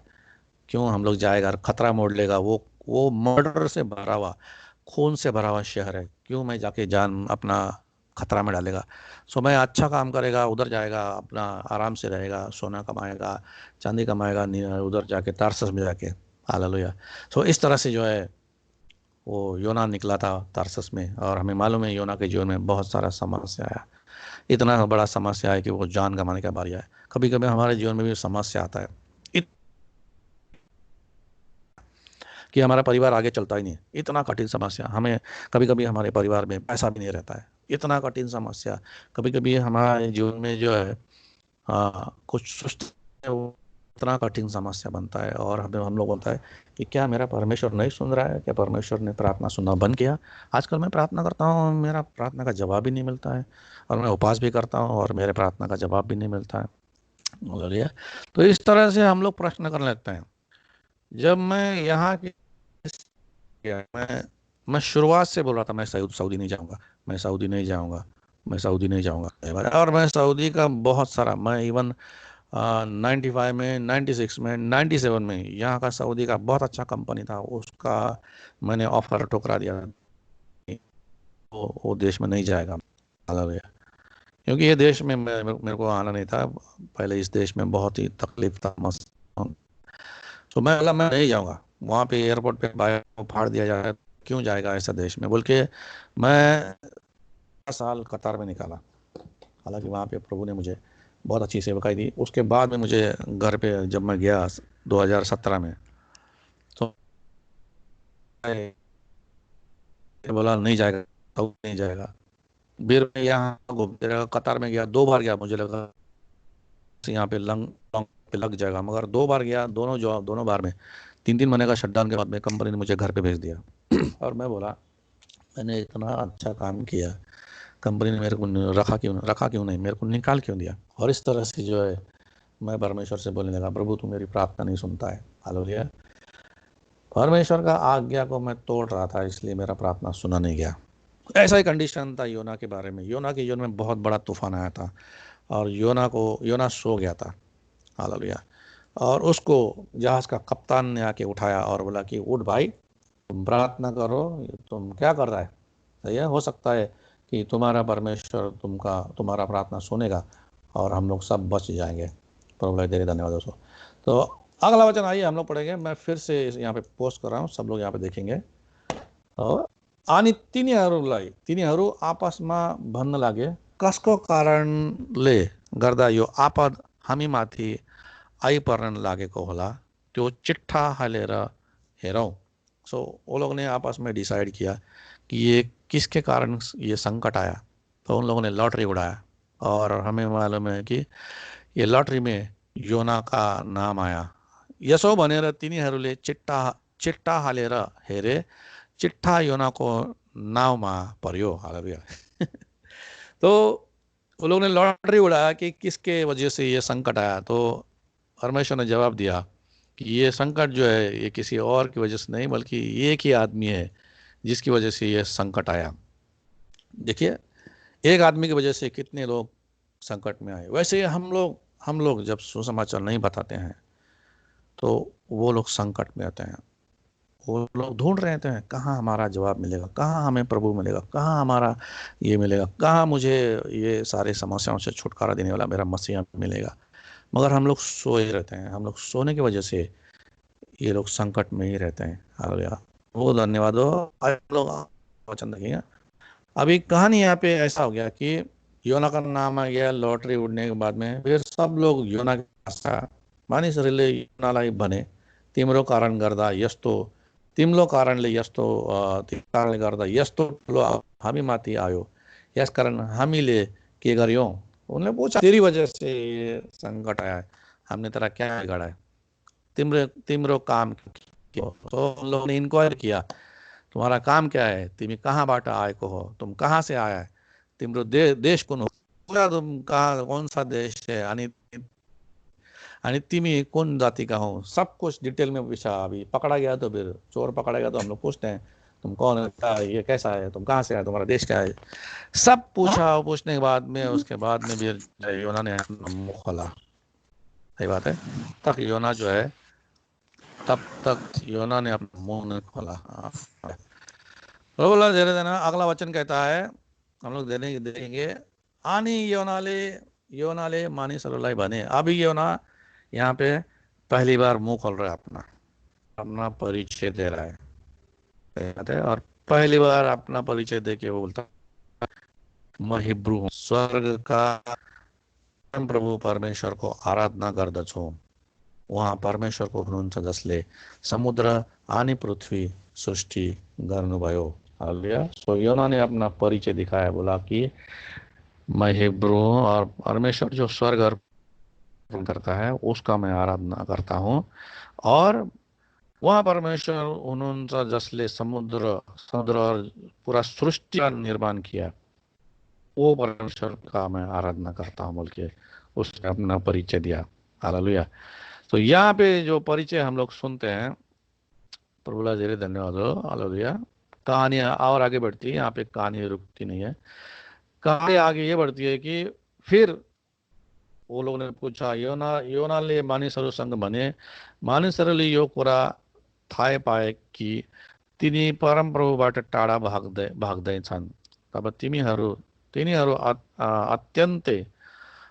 क्यों हम लोग जाएगा, खतरा मोड़ लेगा, वो मर्डर से भरा हुआ, खून से भरा हुआ शहर है, क्यों मैं जाके जान अपना खतरा में डालेगा। मैं अच्छा काम करेगा, उधर जाएगा, अपना आराम से रहेगा, सोना कमाएगा, चांदी कमाएगा, उधर जाके तारसस में जाके। हालेलुया। इस तरह से जो है वो योना निकला था तारसस में। और हमें मालूम है योना के जीवन में बहुत सारा समस्या आया, इतना बड़ा समस्या है कि वो जान गंवाने का बारी आया। कभी कभी हमारे जीवन में भी समस्या आता है कि हमारा परिवार आगे चलता ही नहीं, इतना कठिन समस्या। हमें कभी कभी हमारे परिवार में पैसा भी नहीं रहता है, इतना कठिन समस्या। कभी कभी हमारे जीवन में जो है कुछ सुस्त है, वो इतना कठिन समस्या बनता है और हम लोग बोलता है कि क्या मेरा परमेश्वर नहीं सुन रहा है, क्या परमेश्वर ने प्रार्थना सुनना बंद किया। आजकल मैं प्रार्थना करता हूँ, मेरा प्रार्थना का जवाब भी नहीं मिलता है, और मैं उपवास भी करता हूँ और मेरे प्रार्थना का जवाब भी नहीं मिलता है। तो इस तरह से हम लोग प्रश्न कर लेते हैं। जब मैं यहाँ की मैं शुरुआत से बोल रहा था मैं सऊदी नहीं जाऊंगा, मैं सऊदी नहीं जाऊंगा, मैं सऊदी नहीं जाऊंगा, और मैं सऊदी का बहुत सारा, मैं इवन 95 में, 96 में, 97 में यहाँ का सऊदी का बहुत अच्छा कंपनी था, उसका मैंने ऑफर ठुकरा दिया, वो देश में नहीं जाएगा। हालेलुया। क्योंकि ये देश में मेरे को आना नहीं था, पहले इस देश में बहुत ही तकलीफ था, तो मैं नहीं जाऊंगा वहाँ पे। एयरपोर्ट पे बाइक को फाड़ दिया जा रहा है, क्यों जाएगा ऐसा देश में बोल के मैं साल कतार में निकाला। हालांकि वहाँ पे प्रभु ने मुझे बहुत अच्छी सेवकाई दी। उसके बाद में मुझे घर पे जब मैं गया 2017 में, तो बोला नहीं जाएगा, तो नहीं जाएगा। फिर मैं यहाँ घूमते रहा, कतार में गया, 2 बार गया, मुझे लगा यहाँ पे लंग पे लग जाएगा, मगर 2 बार गया, दोनों बार में 3-3 महीने का शटडाउन के बाद में कंपनी ने मुझे घर पे भेज दिया। और मैं बोला मैंने इतना अच्छा काम किया, कंपनी ने मेरे को रखा क्यों नहीं, मेरे को निकाल क्यों दिया। और इस तरह से जो है मैं परमेश्वर से बोलने लगा, प्रभु तू मेरी प्रार्थना नहीं सुनता है। हालेलुया। परमेश्वर का आज्ञा को मैं तोड़ रहा था, इसलिए मेरा प्रार्थना सुना नहीं गया। ऐसा ही कंडीशन था योना के बारे में। योना के जीवन में बहुत बड़ा तूफान आया था और योना सो गया था। हालेलुया। और उसको जहाज का कप्तान ने आके उठाया और बोला कि उठ भाई, तुम प्रार्थना करो, तुम क्या कर रहा है, सही है, हो सकता है कि तुम्हारा परमेश्वर तुम्हारा प्रार्थना सुनेगा और हम लोग सब बच जाएंगे। प्रभु तेरे धन्यवाद दोस्तों। तो अगला वचन आइए हम लोग पढ़ेंगे, मैं फिर से यहाँ पे पोस्ट कर रहा हूँ, सब लोग यहाँ पे देखेंगे। अनि तिनीहरू आपसमा भन्न लागे, कसको कारणले गर्दा यो आपद हामीमाथि आइपर्न लागेको होला, त्यो चिट्ठा हालेर हेरौँ। वो लोग ने आपस में डिसाइड किया कि ये किसके कारण ये संकट आया। तो उन लोगों ने लॉटरी उड़ाया। और हमें मालूम है कि ये लॉटरी में योना का नाम आया। यसो भनेर तिनीहरूले चिट्टा चिट्टा हालेर हेरे, चिट्ठा योनाको नाउँमा पर्यो। हालेलुया। तो वो लोग ने लॉटरी उड़ाया कि किसके वजह से ये संकट आया। तो परमेश्वर ने जवाब दिया कि ये संकट जो है ये किसी और की वजह से नहीं, बल्कि एक ही आदमी है जिसकी वजह से ये संकट आया। देखिए, एक आदमी की वजह से कितने लोग संकट में आए। वैसे हम लोग जब सुसमाचार नहीं बताते हैं तो वो लोग संकट में आते हैं। वो लोग ढूंढ रहे थे कहाँ हमारा जवाब मिलेगा, कहाँ हमें प्रभु मिलेगा, कहाँ हमारा ये मिलेगा, कहाँ मुझे ये सारे समस्याओं से छुटकारा देने वाला मेरा मसीहा मिलेगा। मगर हम लोग सोए रहते हैं। हम लोग सोने की वजह से ये लोग संकट में ही रहते हैं। हालेलुया। वो धन्यवाद हो। आप लोग वचन देखिएगा। अभी कहानी यहाँ पे ऐसा हो गया कि योना का नाम आ गया लॉटरी उड़ने के बाद में। फिर सब लोग योना के पास आया। मानिसहरूले योनालाई भने, तिम्रो कारण गर्दा यस्तो तिम्रो कारणले यस्तो तिम्रो कारणले गर्दा यस्तो ठुलो हामीमाथि आयो, यसकारण हामीले के गर्यौं। उन्होंने पूछा, तेरी वजह से ये संकट आया है, हमने तेरा क्या बिगाड़ा है, तिम्रो तिम्रो काम के हो। तो उन लोगों ने इंक्वायर किया, तुम्हारा काम क्या है, तिमी कहाँबाट आएको हो, तुम कहाँ से आया है, तिम्रो देश कुन हो, पूरा तुम कहाँ कौन सा देश है, तिमी कौन जाति का हो, सब कुछ डिटेल में पूछा। अभी पकड़ा गया तो फिर चोर पकड़ा गया तो हम लोग पूछते हैं तुम कौन है, क्या है, ये कैसा है, तुम कहाँ से आए, तुम्हारा देश क्या है, सब पूछा। पूछने के बाद में उसके बाद में भी योना ने अपना मुंह खोला। सही बात है। तक योना जो है तब तक योना ने अपना मुंह नहीं खोला। बोला धीरे देना। अगला वचन कहता है, हम लोग देखेंगे, आनी योनाले योनाले मानिसहरूलाई भने। अभी योना यहाँ पे पहली बार मुंह खोल रहा है, अपना परिचय दे रहा है। और पहली बार अपना परिचय दे के वो बोलता, म हिब्रू हूँ, स्वर्ग का प्रभु परमेश्वरको आराधना गर्दछु। उहाँ परमेश्वरको हुनुहुन्छ जसले समुद्र अनि पृथ्वी सृष्टि गर्नुभयो। हालेलुया। सो योना ने अपना परिचय दिखाया, बोला कि मैं हिब्रू हूँ और परमेश्वर जो स्वर्ग करता है उसका मैं आराधना करता हूँ। और वहाँ परमेश्वर हुनुहुन्छ जसले समुद्र और पूरा सृष्टि का निर्माण किया, वो परमेश्वर का मैं आराधना करता हूँ बोल के उसने अपना परिचय दिया। हालेलुया। तो यहाँ पे जो परिचय हम लोग सुनते हैं, प्रभुला जी धन्यवाद हो। हालेलुया। कहानी और आगे बढ़ती है, यहाँ पे कहानी रुकती नहीं है। कहानी आगे ये बढ़ती है कि फिर वो लोग ने पूछा, योनाले मानिसहरूसँग भने, मानिसहरूले यो कुरा थाहा पाए कि तिनी परमप्रभुबाट टाढा भाग्दैछन्। तब तिनीहरू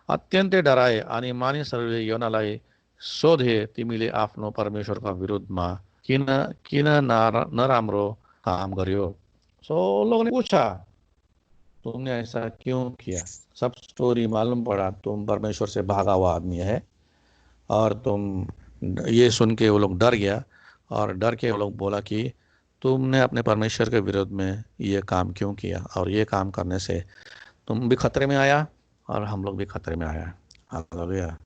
अत्यन्तै डराए अनि मानिसहरूले योनालाई सोधे, तिमीले आफ्नो परमेश्वरका विरुद्धमा किन किन नराम्रो काम गर्यो। सो लोगों ने पूछा, तुमने ऐसा क्यों किया। सब स्टोरी मालूम पड़ा, तुम परमेश्वर से भागा हुआ आदमी है। और तुम ये सुन के वो लोग डर गया, और डर के वो लोग बोला कि तुमने अपने परमेश्वर के विरोध में ये काम क्यों किया, और ये काम करने से तुम भी खतरे में आया और हम लोग भी खतरे में आया। हालेलुया।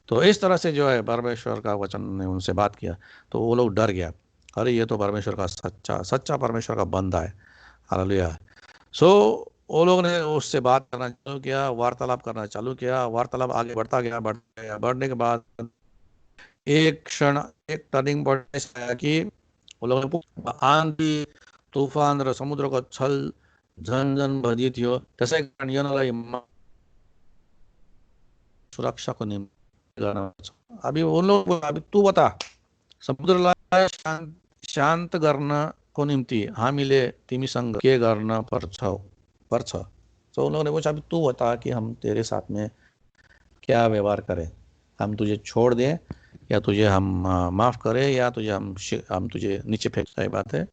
तो इस तरह से जो है परमेश्वर का वचन ने उनसे बात किया, तो वो लोग डर गया, अरे ये तो परमेश्वर का सच्चा परमेश्वर का बंदा है। हालेलुया। सो वो लोग ने उससे बात करना चालू किया, वार्तालाप करना चालू किया। वार्तालाप आगे बढ़ता गया, बढ़ने के बाद एक टर्निंग पॉइंट आया कि वो लोग ने पूछा, आंधी तूफान र समुद्रको छल झन्झन भरिदिए थियो, त्यसै कारण योनालाई सुरक्षाको निम्ति गर्न पर्छ। अभी उन लोग, अभी तू बता, समुद्रलाई शान्त गर्नको निम्ति हामीले तिमीसँग के गर्न पर्छ। तो उन लोगों ने पूछा, अभी तू बता कि हम तेरे साथ में क्या व्यवहार करें, हम तुझे छोड़ दें या तुझे हम माफ करें या तुझे हम तुझे नीचे फेंक। सही बात है,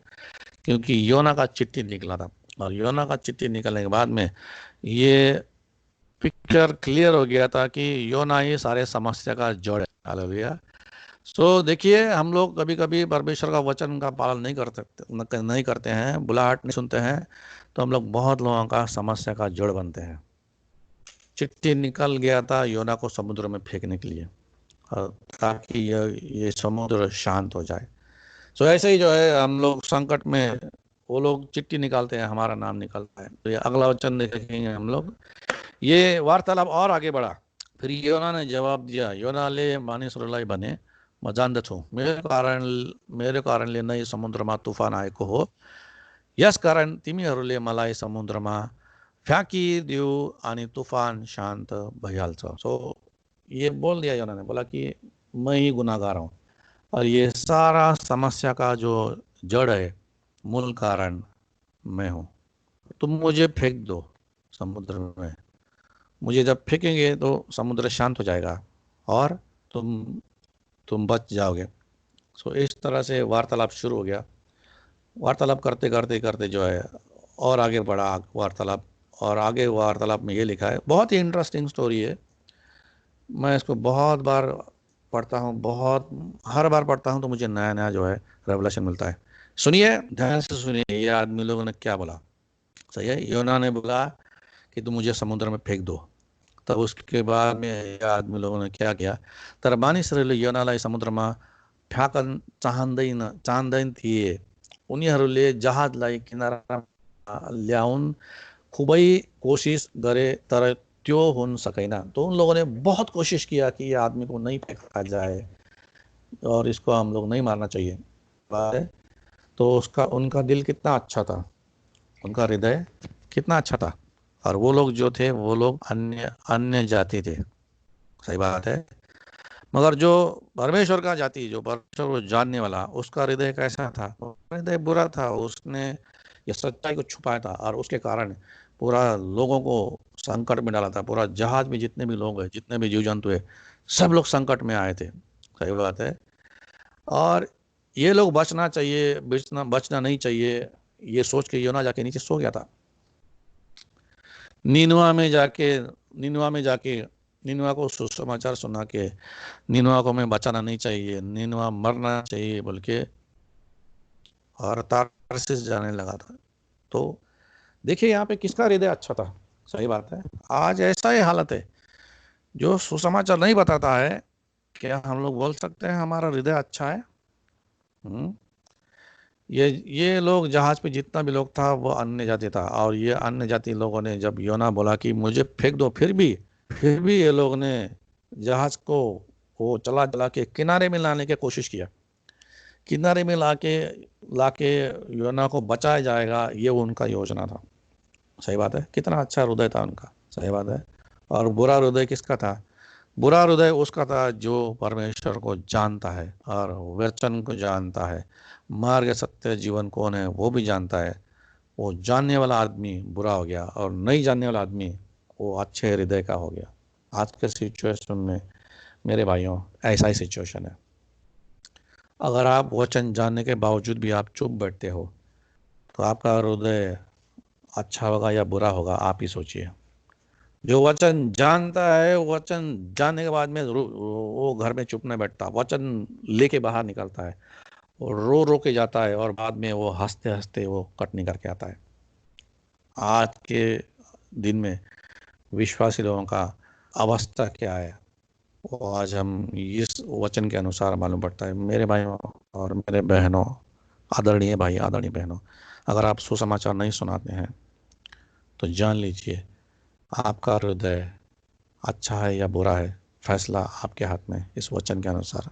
क्योंकि योना का चिट्ठी निकला था, और योना का चिट्ठी निकलने के बाद में ये पिक्चर क्लियर हो गया था कि योना ही सारे समस्या का जड़ है। हालेलुया। सो देखिए, हम लोग कभी कभी परमेश्वर का वचन का पालन नहीं करते हैं, बुलाहट नहीं सुनते हैं, तो हम लोग बहुत लोगों का समस्या का जड़ बनते हैं। चिट्ठी निकल गया था योना को समुद्र में फेंकने के लिए, ताकि ये समुद्र शांत हो जाए। सो ऐसे ही जो है हम लोग संकट में, वो लोग चिट्ठी निकालते हैं, हमारा नाम निकलता है। तो ये अगला वचन देखेंगे हम लोग। ये वार्तालाप और आगे बढ़ा। फिर योना ने जवाब दिया, योनाले मानिसहरूलाई भने म जान्दछु मेरो कारणले नै समुद्रमा तुफान आएको हो, यस कारण तिमीहरूले मलाई समुद्रमा फ्याँकिदियो अनि तूफान शांत भइहाल्छ। सो ये बोल दिया योना ने, बोला कि मैं ही गुनाहगार हूँ और ये सारा समस्या का जो जड़ है, मूल कारण मैं हूँ। तुम मुझे फेंक दो समुद्र में, मुझे जब फेंकेंगे तो समुद्र शांत हो जाएगा और तुम बच जाओगे। सो इस तरह से वार्तालाप शुरू हो गया। वार्तालाप करते करते करते जो है और आगे बढ़ा वार्तालाप, और आगे वार्तालाप में ये लिखा है, बहुत ही इंटरेस्टिंग स्टोरी है। मैं इसको बहुत बार पढ़ता हूँ, हर बार पढ़ता हूँ तो मुझे नया नया जो है रेवलेशन मिलता है। सुनिए, ध्यान से सुनिए, ये आदमी लोगों ने क्या बोला। सही है, योना ने बोला कि तुम मुझे समुद्र में फेंक दो। तब उसके बाद में ये आदमी लोगों ने क्या किया, तर मानिसहरूले योनालाई समुद्रमा फ्याँकन चाहँदैन थिए। उनीहरूले जहाजलाई किनारामा ल्याउन खूबै कोशिश गरे, तर त्यो हुन सकेन। तो उन लोगों ने बहुत कोशिश किया कि ये आदमी को नहीं फेंका जाए और इसको हम लोग नहीं मारना चाहिए। तो उनका दिल कितना अच्छा था, उनका हृदय कितना अच्छा था। और वो लोग जो थे, वो लोग अन्य जाति थे। सही बात है। मगर जो परमेश्वर का जाति, जो परमेश्वर को जानने वाला, उसका हृदय कैसा था? हृदय बुरा था। उसने ये सच्चाई को छुपाया था और उसके कारण पूरा लोगों को संकट में डाला था। पूरा जहाज में जितने भी लोग हैं, जितने भी जीव जंतु है, सब लोग संकट में आए थे। सही बात है। और ये लोग बचना चाहिए, बचना नहीं चाहिए, ये सोच के योना जाके नीचे सो गया था। नीनुआ को सुसमाचार सुना के, नीनुआ को मैं बचाना नहीं चाहिए, नीनुआ मरना चाहिए बोल के, और तारसीस जाने लगा था। तो देखिए यहाँ पे किसका हृदय अच्छा था। सही बात है। आज ऐसा ही हालत है, जो सुसमाचार नहीं बताता है, क्या हम लोग बोल सकते हैं हमारा हृदय अच्छा है? ये लोग, जहाज पे जितना भी लोग था वो अन्य जाति था, और ये अन्य जाति लोगों ने जब योना बोला कि मुझे फेंक दो, फिर भी ये लोग ने जहाज को वो चला के किनारे में लाने की कोशिश किया। किनारे में लाके योना को बचाया जाएगा, ये उनका योजना था। सही बात है। कितना अच्छा हृदय था उनका। सही बात है। और बुरा हृदय किसका था? बुरा हृदय उसका था जो परमेश्वर को जानता है और वचन को जानता है, मार्ग सत्य जीवन कौन है वो भी जानता है। वो जानने वाला आदमी बुरा हो गया और नहीं जानने वाला आदमी वो अच्छे हृदय का हो गया। आज के सिचुएशन में मेरे भाइयों, ऐसा ही सिचुएशन है। अगर आप वचन जानने के बावजूद भी आप चुप बैठते हो, तो आपका हृदय अच्छा होगा या बुरा होगा, आप ही सोचिए। जो वचन जानता है, वचन जानने के बाद में वो घर में चुप नहीं बैठता, वचन लेके बाहर निकलता है, और रो के जाता है, और बाद में वो हंसते हंसते वो कट निकल के आता है। आज के दिन में विश्वासी लोगों का अवस्था क्या है, वो आज हम इस वचन के अनुसार मालूम पड़ता है। मेरे भाइयों और मेरे बहनों, आदरणीय भाई, आदरणीय बहनों, अगर आप सुसमाचार नहीं सुनाते हैं तो जान लीजिए आपका हृदय अच्छा है या बुरा है, फैसला आपके हाथ में, इस वचन के अनुसार।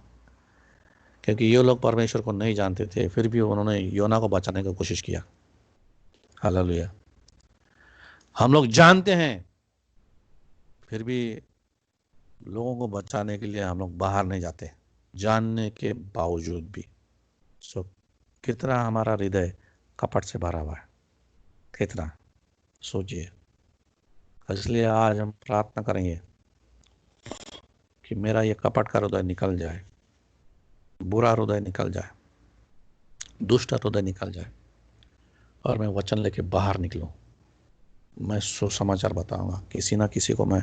क्योंकि ये लोग परमेश्वर को नहीं जानते थे, फिर भी उन्होंने योना को बचाने की कोशिश किया। हालेलुया। हम लोग जानते हैं, फिर भी लोगों को बचाने के लिए हम लोग बाहर नहीं जाते, जानने के बावजूद भी। सो कितना हमारा हृदय कपट से भरा हुआ है, कितना, सोचिए। इसलिए आज हम प्रार्थना करेंगे कि मेरा ये कपट का हृदय निकल जाए, बुरा हृदय निकल जाए, दुष्ट हृदय निकल जाए, और मैं वचन लेके बाहर निकलूं। मैं सुसमाचार बताऊंगा, किसी ना किसी को मैं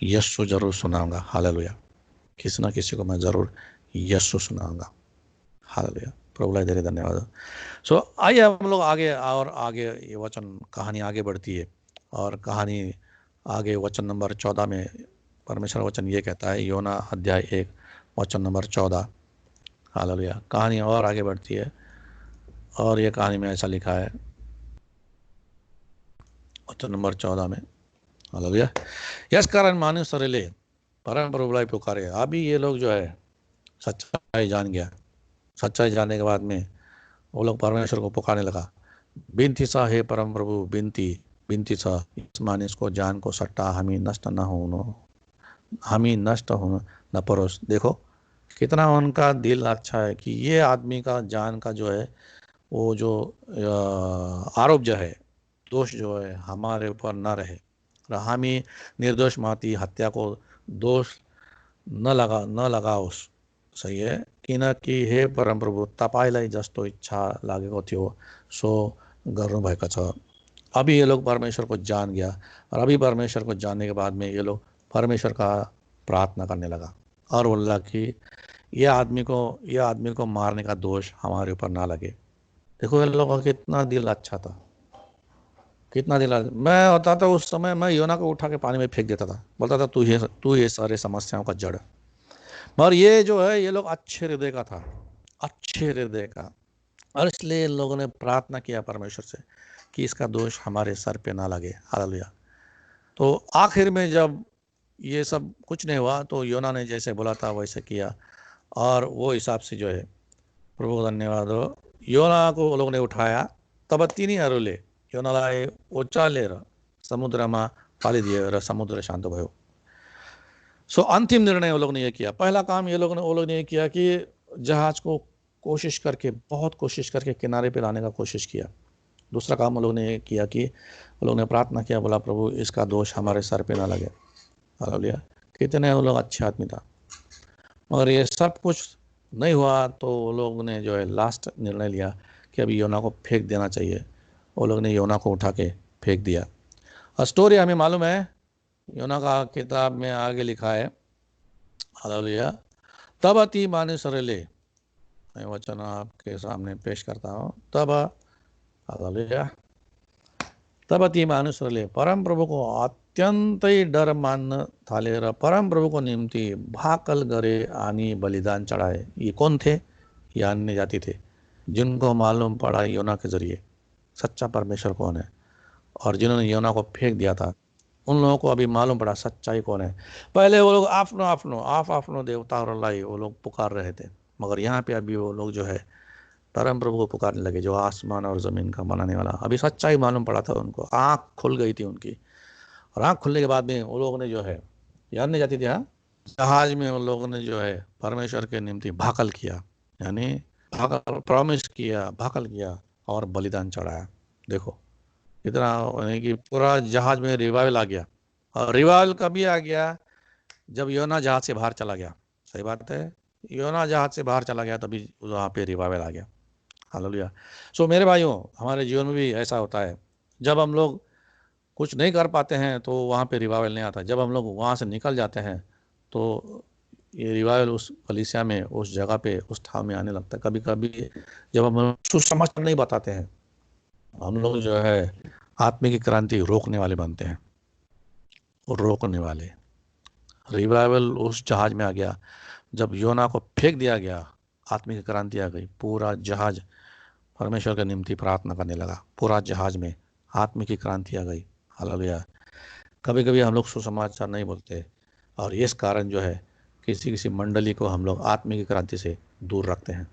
यीशु जरूर सुनाऊंगा। हालेलुया। किसी ना किसी को मैं जरूर यीशु सुनाऊंगा। हालेलुया। प्रभु लाई धेरै धन्यवाद। सो आइए हम लोग आगे, और आगे ये वचन कहानी आगे बढ़ती है, और कहानी आगे वचन नंबर 14 में परमेश्वर वचन ये कहता है, योना अध्याय 1 वचन नंबर 14। हालेलुया। कहानी और आगे बढ़ती है और ये कहानी में ऐसा लिखा है वचन नंबर 14 में। हालेलुया। यस कारण मनुष्य ले परम प्रभु बुलाए पुकारे। अभी ये लोग जो है सच्चाई जान गया। सच्चाई जानने के बाद में वो लोग परमेश्वर को पुकारने लगा, बिनती सा हे परम प्रभु, बिनती बिनती सा इस मानिस को जान को सट्टा हमी नष्ट न हो, हमी नष्ट हो न परोस। देखो कितना उनका दिल अच्छा है कि ये आदमी का जान का जो है वो जो आरोप जो है, दोष जो है हमारे ऊपर न रहे। हमी निर्दोष माती हत्या को दोष न लगाओस्। सही है कि न कि हे परम प्रभु, तपाईँलाई जस्तो इच्छा लागेको थियो सो गर्नुभएको छ। अभी ये लोग परमेश्वर को जान गया और अभी परमेश्वर को जानने के बाद में ये लोग परमेश्वर का प्रार्थना करने लगा और बोला कि ये आदमी को मारने का दोष हमारे ऊपर ना लगे। देखो ये लोगों का कितना दिल अच्छा था, कितना दिल। मैं होता था उस समय, मैं योना को उठा के पानी में फेंक देता था, बोलता था तू ये सारे समस्याओं का जड़। मगर ये जो है ये लोग अच्छे हृदय का था, अच्छे हृदय का, और इसलिए इन लोगों ने प्रार्थना किया परमेश्वर से कि इसका दोष हमारे सर पे ना लगे। हालेलुया। तो आखिर में जब ये सब कुछ नहीं हुआ तो योना ने जैसे बोला था वैसे किया और वो हिसाब से जो है प्रभु को धन्यवाद हो, योना को लोगों ने उठाया। तब तिनीहरूले योनालाई उचालेर समुद्रमा फालिदिए र समुद्र शान्त भयो। सो अंतिम निर्णय वो लोग ने ये किया। पहला काम वो लोग ने ये किया कि जहाज को बहुत कोशिश करके किनारे पे लाने का कोशिश किया। दूसरा काम वो लोग ने ये किया कि वो लोग ने प्रार्थना किया, बोला प्रभु इसका दोष हमारे सर पे ना लगे। हालेलुया। कितने वो लोग अच्छे आदमी था। मगर ये सब कुछ नहीं हुआ तो वो लोग ने जो है लास्ट निर्णय लिया कि अभी योना को फेंक देना चाहिए। वो लोग ने योना को उठा के फेंक दिया। और स्टोरी हमें मालूम है, योना का किताब में आगे लिखा है। हालेलुया। तब ती मानुषहरूले, मैं वचन आपके सामने पेश करता हूँ। तब हालेलुया, तब ती मानुषहरूले परम प्रभु को अत्यन्तै डर मान्न थाले र परम प्रभु को निम्ति भाकल गरे अनि बलिदान चढ़ाए। ये कौन थे? ये अन्य जाति थे जिनको मालूम पड़ा योना के जरिए सच्चा परमेश्वर कौन है, और जिन्होंने योना को फेंक दिया था उन लोगों को अभी मालूम पड़ा सच्चाई कौन है। पहले वो लोग आफ्नो देवताहरूलाई वो लोग पुकार रहे थे, मगर यहाँ पे अभी वो लोग जो है परम प्रभु को पुकारने लगे जो आसमान और जमीन का बनाने वाला। अभी सच्चाई मालूम पड़ा था उनको, आँख खुल गई थी उनकी। और आँख खुलने के बाद में वो लोगों ने जो है यानी जाती थी, हाँ, जहाज में उन लोगों ने जो है परमेश्वर के निम्ति भाकल किया, यानी भाकल प्रॉमिस किया, भाकल किया और बलिदान चढ़ाया। देखो इतना, यानी कि पूरा जहाज में रिवाइवल आ गया। और रिवाइवल कभी आ गया? जब योना जहाज से बाहर चला गया। सही बात है, योना जहाज से बाहर चला गया तभी वहाँ पे रिवाइवल आ गया। हालेलुया। सो मेरे भाइयों, हमारे जीवन में भी ऐसा होता है, जब हम लोग कुछ नहीं कर पाते हैं तो वहाँ पे रिवाइवल नहीं आता। जब हम लोग वहाँ से निकल जाते हैं तो ये रिवाइवल उस कलीसिया में, उस जगह पे, उस ठाव में आने लगता है। कभी कभी जब हम सुसमाचार नहीं बताते हैं, हम लोग जो है आत्मिक क्रांति रोकने वाले बनते हैं, और रोकने वाले। रिवाइवल उस जहाज में आ गया जब योना को फेंक दिया गया, आत्मिक क्रांति आ गई। पूरा जहाज परमेश्वर के निम्ति प्रार्थना करने लगा, पूरा जहाज में आत्मिक क्रांति आ गई। हालेलुया। कभी कभी हम लोग सुसमाचार नहीं बोलते और इस कारण जो है किसी मंडली को हम लोग आत्मिक क्रांति से दूर रखते हैं।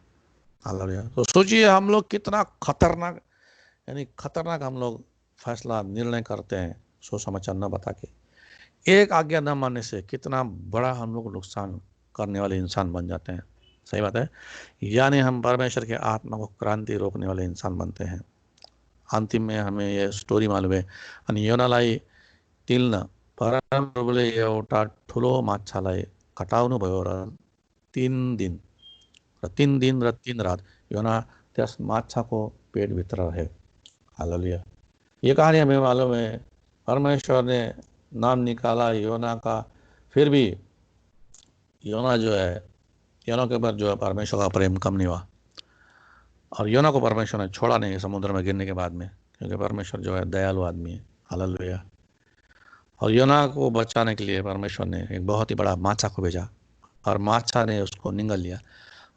हालेलुया। तो सोचिए हम लोग कितना खतरनाक, यानी खतरनाक हम लोग फैसला निर्णय करते हैं सुसमाचार न बता के। एक आज्ञा न मानने से कितना बड़ा हम लोग नुकसान करने वाले इंसान बन जाते हैं। सही बात है, यानी हम परमेश्वर के आत्मा को क्रांति रोकने वाले इंसान बनते हैं। अंतिम में हमें ये स्टोरी मालूम है। अनि योनालाई तिल्न परमप्रभुले एउटा ठुलो माछालाई कटाउनु भयो र 3 दिन र 3 रात योना त्यस माछाको पेटभित्र रहे। हालेलुया। ये कहानी हमें मालूम है, परमेश्वर ने नाम निकाला योना का, फिर भी योना जो है, योना के ऊपर जो है परमेश्वर का प्रेम कम नहीं हुआ, और योना को परमेश्वर ने छोड़ा नहीं समुद्र में गिरने के बाद में, क्योंकि परमेश्वर जो है दयालु आदमी है। हालेलुया। और योना को बचाने के लिए परमेश्वर ने एक बहुत ही बड़ा माछा को भेजा, और माछा ने उसको निगल लिया,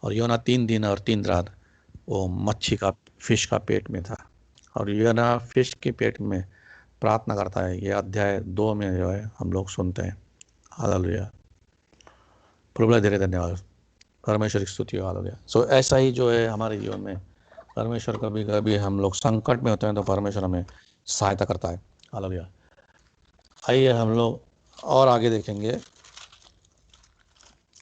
और योना 3 दिन और 3 रात वो मच्छी का, फिश का पेट में था। और योना फिश के पेट में प्रार्थना करता है। ये अध्याय 2 में जो है हम लोग सुनते हैं। हालेलुया, प्रभु धीरे धन्यवाद, परमेश्वर की स्तुति हो। हालेलुया। सो ऐसा ही जो है हमारे जीवन में परमेश्वर, कभी कभी हम लोग संकट में होते हैं तो परमेश्वर हमें सहायता करता है। हालेलुया। आइए हम लोग और आगे देखेंगे।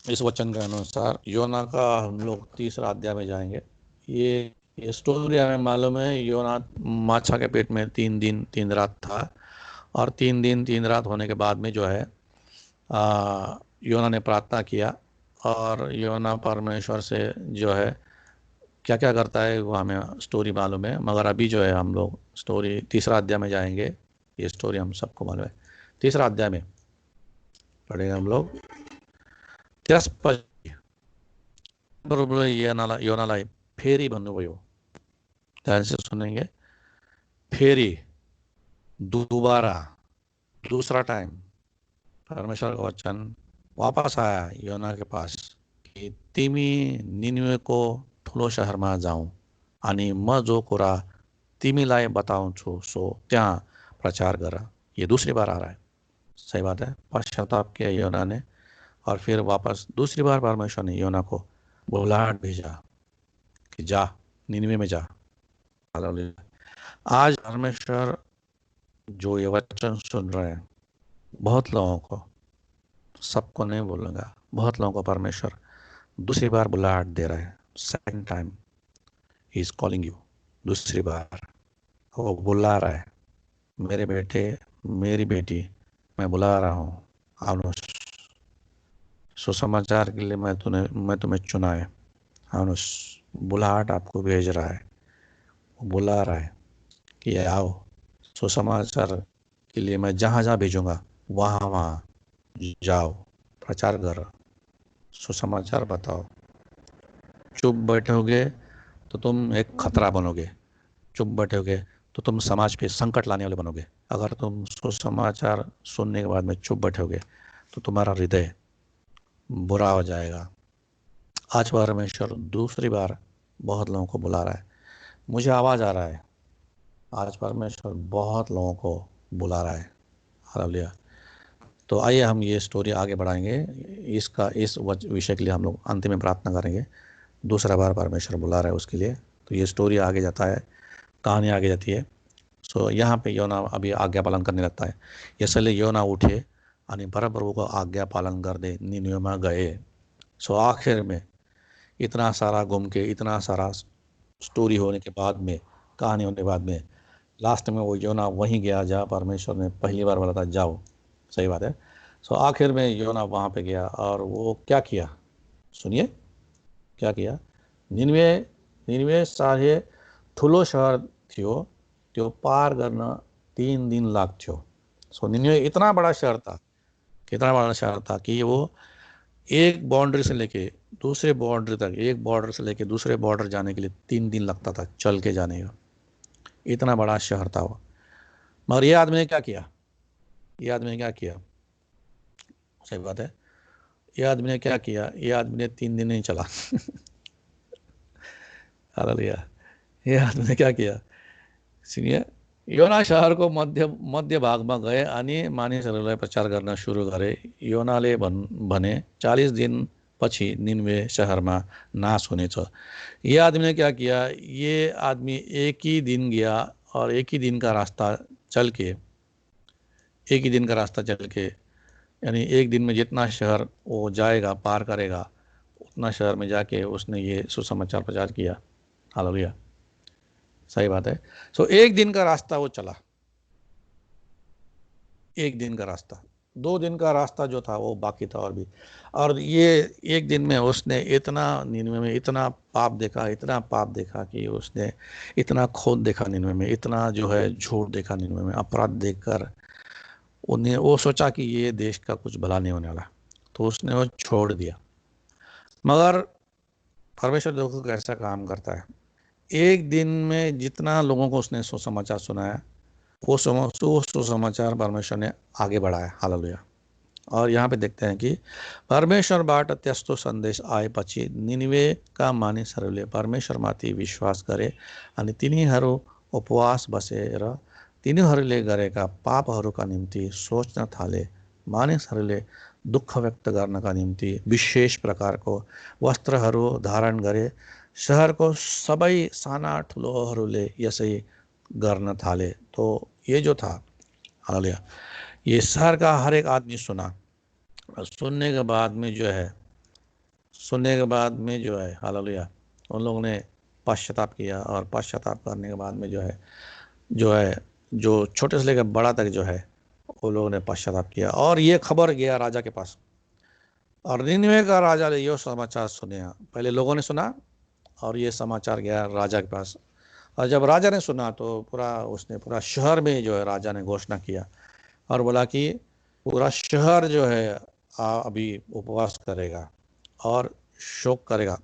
इस वचन के अनुसार योना का हम लोग 3रा अध्याय में जाएंगे। ये स्टोरी हमें मालूम है। योना माछा के पेट में 3 दिन 3 रात था, और 3 दिन 3 रात होने के बाद में जो है योना ने प्रार्थना किया, और योना परमेश्वर से जो है क्या क्या करता है वो हमें स्टोरी मालूम है। मगर अभी जो है हम लोग स्टोरी 3रा अध्याय में जाएंगे। ये स्टोरी हम सबको मालूम है। 3रा अध्याय में पढ़ेंगे हम लोग। बरोबर योनालाई फेरी भन्नुभयो। ध्यान से सुनेंगे। फेरी, दोबारा, दूसरा टाइम परमेश्वर का वचन वापस आया योना के पास कि तिमी निनिवे को ठुलो शहरमा जाऊं अनि म जो कुरा तिमीलाई बताउँछु सो त्यहाँ प्रचार गर। ये दूसरी बार आ रहा है। सही बात है। पश्चाताप किया योना ने, और फिर वापस दूसरी बार परमेश्वर ने योना को बुलाहट भेजा कि जा, निनिवे में जा। आज परमेश्वर जो ये वचन सुन रहे हैं, बहुत लोगों को, सबको नहीं बोलूंगा, बहुत लोगों को परमेश्वर दूसरी बार बुलाहट दे रहा है। Second time he is calling you. दूसरी बार वो बुला रहा है, मेरे बेटे, मेरी बेटी, मैं बुला रहा हूँ, आनुस, सुसमाचार के लिए मैं तुम्हें चुना है। आनुस, बुलाहट आपको भेज रहा है, वो बुला रहा है कि आओ, सुसमाचार के लिए मैं जहाँ जहाँ भेजूंगा वहाँ वहाँ जाओ, प्रचार करो, सुसमाचार बताओ। चुप बैठोगे तो तुम एक खतरा बनोगे। चुप बैठोगे तो तुम समाज पे संकट लाने वाले बनोगे। अगर तुम सुसमाचार सुनने के बाद में चुप बैठोगे तो तुम्हारा हृदय बुरा हो जाएगा। आज परमेश्वर दूसरी बार बहुत लोगों को बुला रहा है। मुझे आवाज आ रहा है, आज परमेश्वर बहुत लोगों को बुला रहा है। हालेलुया। तो आइए हम ये स्टोरी आगे बढ़ाएंगे। इस विषय के लिए हम लोग अंत में प्रार्थना करेंगे। दूसरा बार परमेश्वर बुला रहा है उसके लिए। तो ये स्टोरी आगे जाता है, कहानी आगे जाती है। सो यहाँ पे योना अभी आज्ञा पालन करने लगता है। इसलिए योना उठे आणि परमप्रभु को आज्ञा पालन कर दे निनिवे में गए। सो आखिर में इतना सारा घूम के, इतना सारा स्टोरी होने के बाद में, कहानी होने के बाद में, लास्ट में वो योना वहीं गया जहाँ परमेश्वर ने पहली बार बोला था जाओ। सही बात है। सो आखिर में योना वहाँ पे गया, और वो क्या किया सुनिए, क्या किया। निनिवे सारे ठुलो शहर थियो, त्यो पार गर्न 3 दिन लाग्थ्यो। सो निनिवे इतना बड़ा शहर था, कितना बड़ा शहर था कि वो एक बाउंड्री से लेके दूसरे बाउंड्री तक, एक बॉर्डर से लेके दूसरे बॉर्डर जाने के लिए 3 दिन लगता था चल के जाने का। इतना बड़ा शहर था वो। मगर ये आदमी ने क्या किया, ये आदमी ने क्या किया, सही बात है, ये आदमी ने क्या किया, ये आदमी ने 3 दिन नहीं चला। हालेलुया। ये आदमी ने क्या किया सुनिए। योना शहरको मध्य भागमा गए अनि मानिसहरूलाई प्रचार गर्न सुरु गरे। योनाले भने 40 दिन पछि निनिवे शहरमा नाश हुनेछ। ये आदमी ने क्या किया, ये आदमी एक ही दिन गया, और एक ही दिन का रास्ता चल के, एक ही दिन का रास्ता चल के, यानी एक दिन में जितना शहर वो जाएगा, पार करेगा, उतना शहर में जाके उसने ये सुसमाचार प्रचार किया। हालेलुया। सही बात है। सो एक दिन का रास्ता वो चला, एक दिन का रास्ता। 2 दिन का रास्ता जो था वो बाकी था और भी। और ये एक दिन में उसने इतना निनिवे में इतना पाप देखा, इतना पाप देखा कि उसने इतना खोद देखा निनिवे में, इतना जो है झूठ देखा निनिवे में, अपराध देखकर उन्हें वो सोचा कि ये देश का कुछ भला नहीं होने वाला, तो उसने वो छोड़ दिया। मगर परमेश्वर देखो कैसा काम करता है। एक दिन में जितना लोगों को उसने सुसमाचार सुनाया, वो सुसमाचार परमेश्वर ने आगे बढ़ाया। हालेलुया। और यहाँ पे देखते हैं कि परमेश्वरबाट त्यस्तो सन्देश आएपछि निनिवेका मानिसहरूले परमेश्वरमाथि विश्वास गरे अनि तिनीहरू उपवास बसेर तिनीहरूले गरेका पापहरूका निम्ति सोच्न थाले। मानिसहरूले दुःख व्यक्त गर्नका निम्ति विशेष प्रकारको वस्त्रहरू धारण गरे। शहरको सबै साना ठुलोहरूले यसै गर्न थाले। तो ये जो था, हालेलुया, ये शहर का हर एक आदमी सुना और सुनने के बाद में जो है हालेलुया, उन लोगों ने पश्चाताप किया। और पश्चाताप करने के बाद में जो छोटे से लेकर बड़ा तक जो है वो लोगों ने पश्चाताप किया। और ये खबर गया राजा के पास, और निनवे का राजा ने यो समाचार सुना। पहले लोगों ने सुना और ये समाचार गया राजा के पास। और जब राजा ने सुना तो उसने पूरा शहर में जो है राजा ने घोषणा किया और बोला कि पूरा शहर जो है अभी उपवास करेगा और शोक करेगा।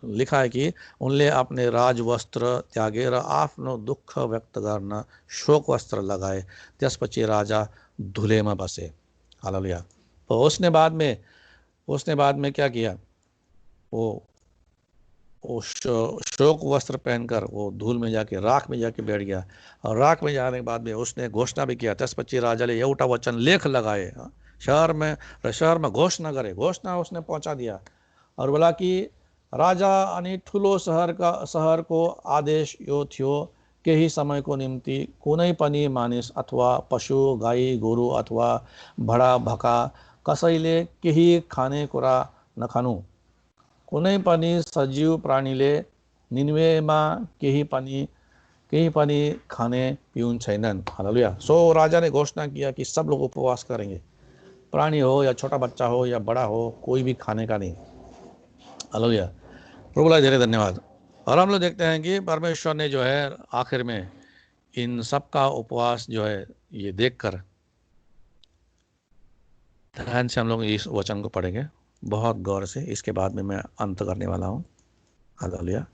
लिखा है कि उनले अपने राजवस्त्र त्यागेर आफ्नो दुःख व्यक्त गर्न शोक वस्त्र लगाए। त्यसपछि राजा धुलेमा बसे। हालेलुया। तो उसने बाद में क्या किया, वो शोक वस्त्र पहनकर वो धूल में जाके राख में जाके बैठ गया। और राख में जाने के बाद में उसने घोषणा भी किया। त्यसपछि राजाले एउटा वचन लेख लगाए, शहर में घोषणा करे। घोषणा उसने पहुंचा दिया और बोला कि राजा अनि ठुलो शहरको आदेश यो थियो, केही समयको निम्ति कुनै पनि मानिस अथवा पशु, गाई गोरु अथवा भडा भका कसैले केही खानेकुरा नखानु। कुनै पनि सजीव प्राणीले निनवेमा केही पनि खाने पिउन छैनन्। हालेलुया। सो राजा ने घोषणा किया कि सब लोग उपवास करेंगे, प्राणी हो या छोटा बच्चा हो या बड़ा हो, कोई भी खाने का नहीं। हालेलुया। प्रभु का धेरै धन्यवाद। और हम लोग देखते हैं कि परमेश्वर ने जो है आखिर में इन सब का उपवास जो है ये देखकर, ध्यान से हम लोग इस वचन को पढ़ेंगे बहुत गौर से। इसके बाद में मैं अंत करने वाला हूँ। हालेलुया।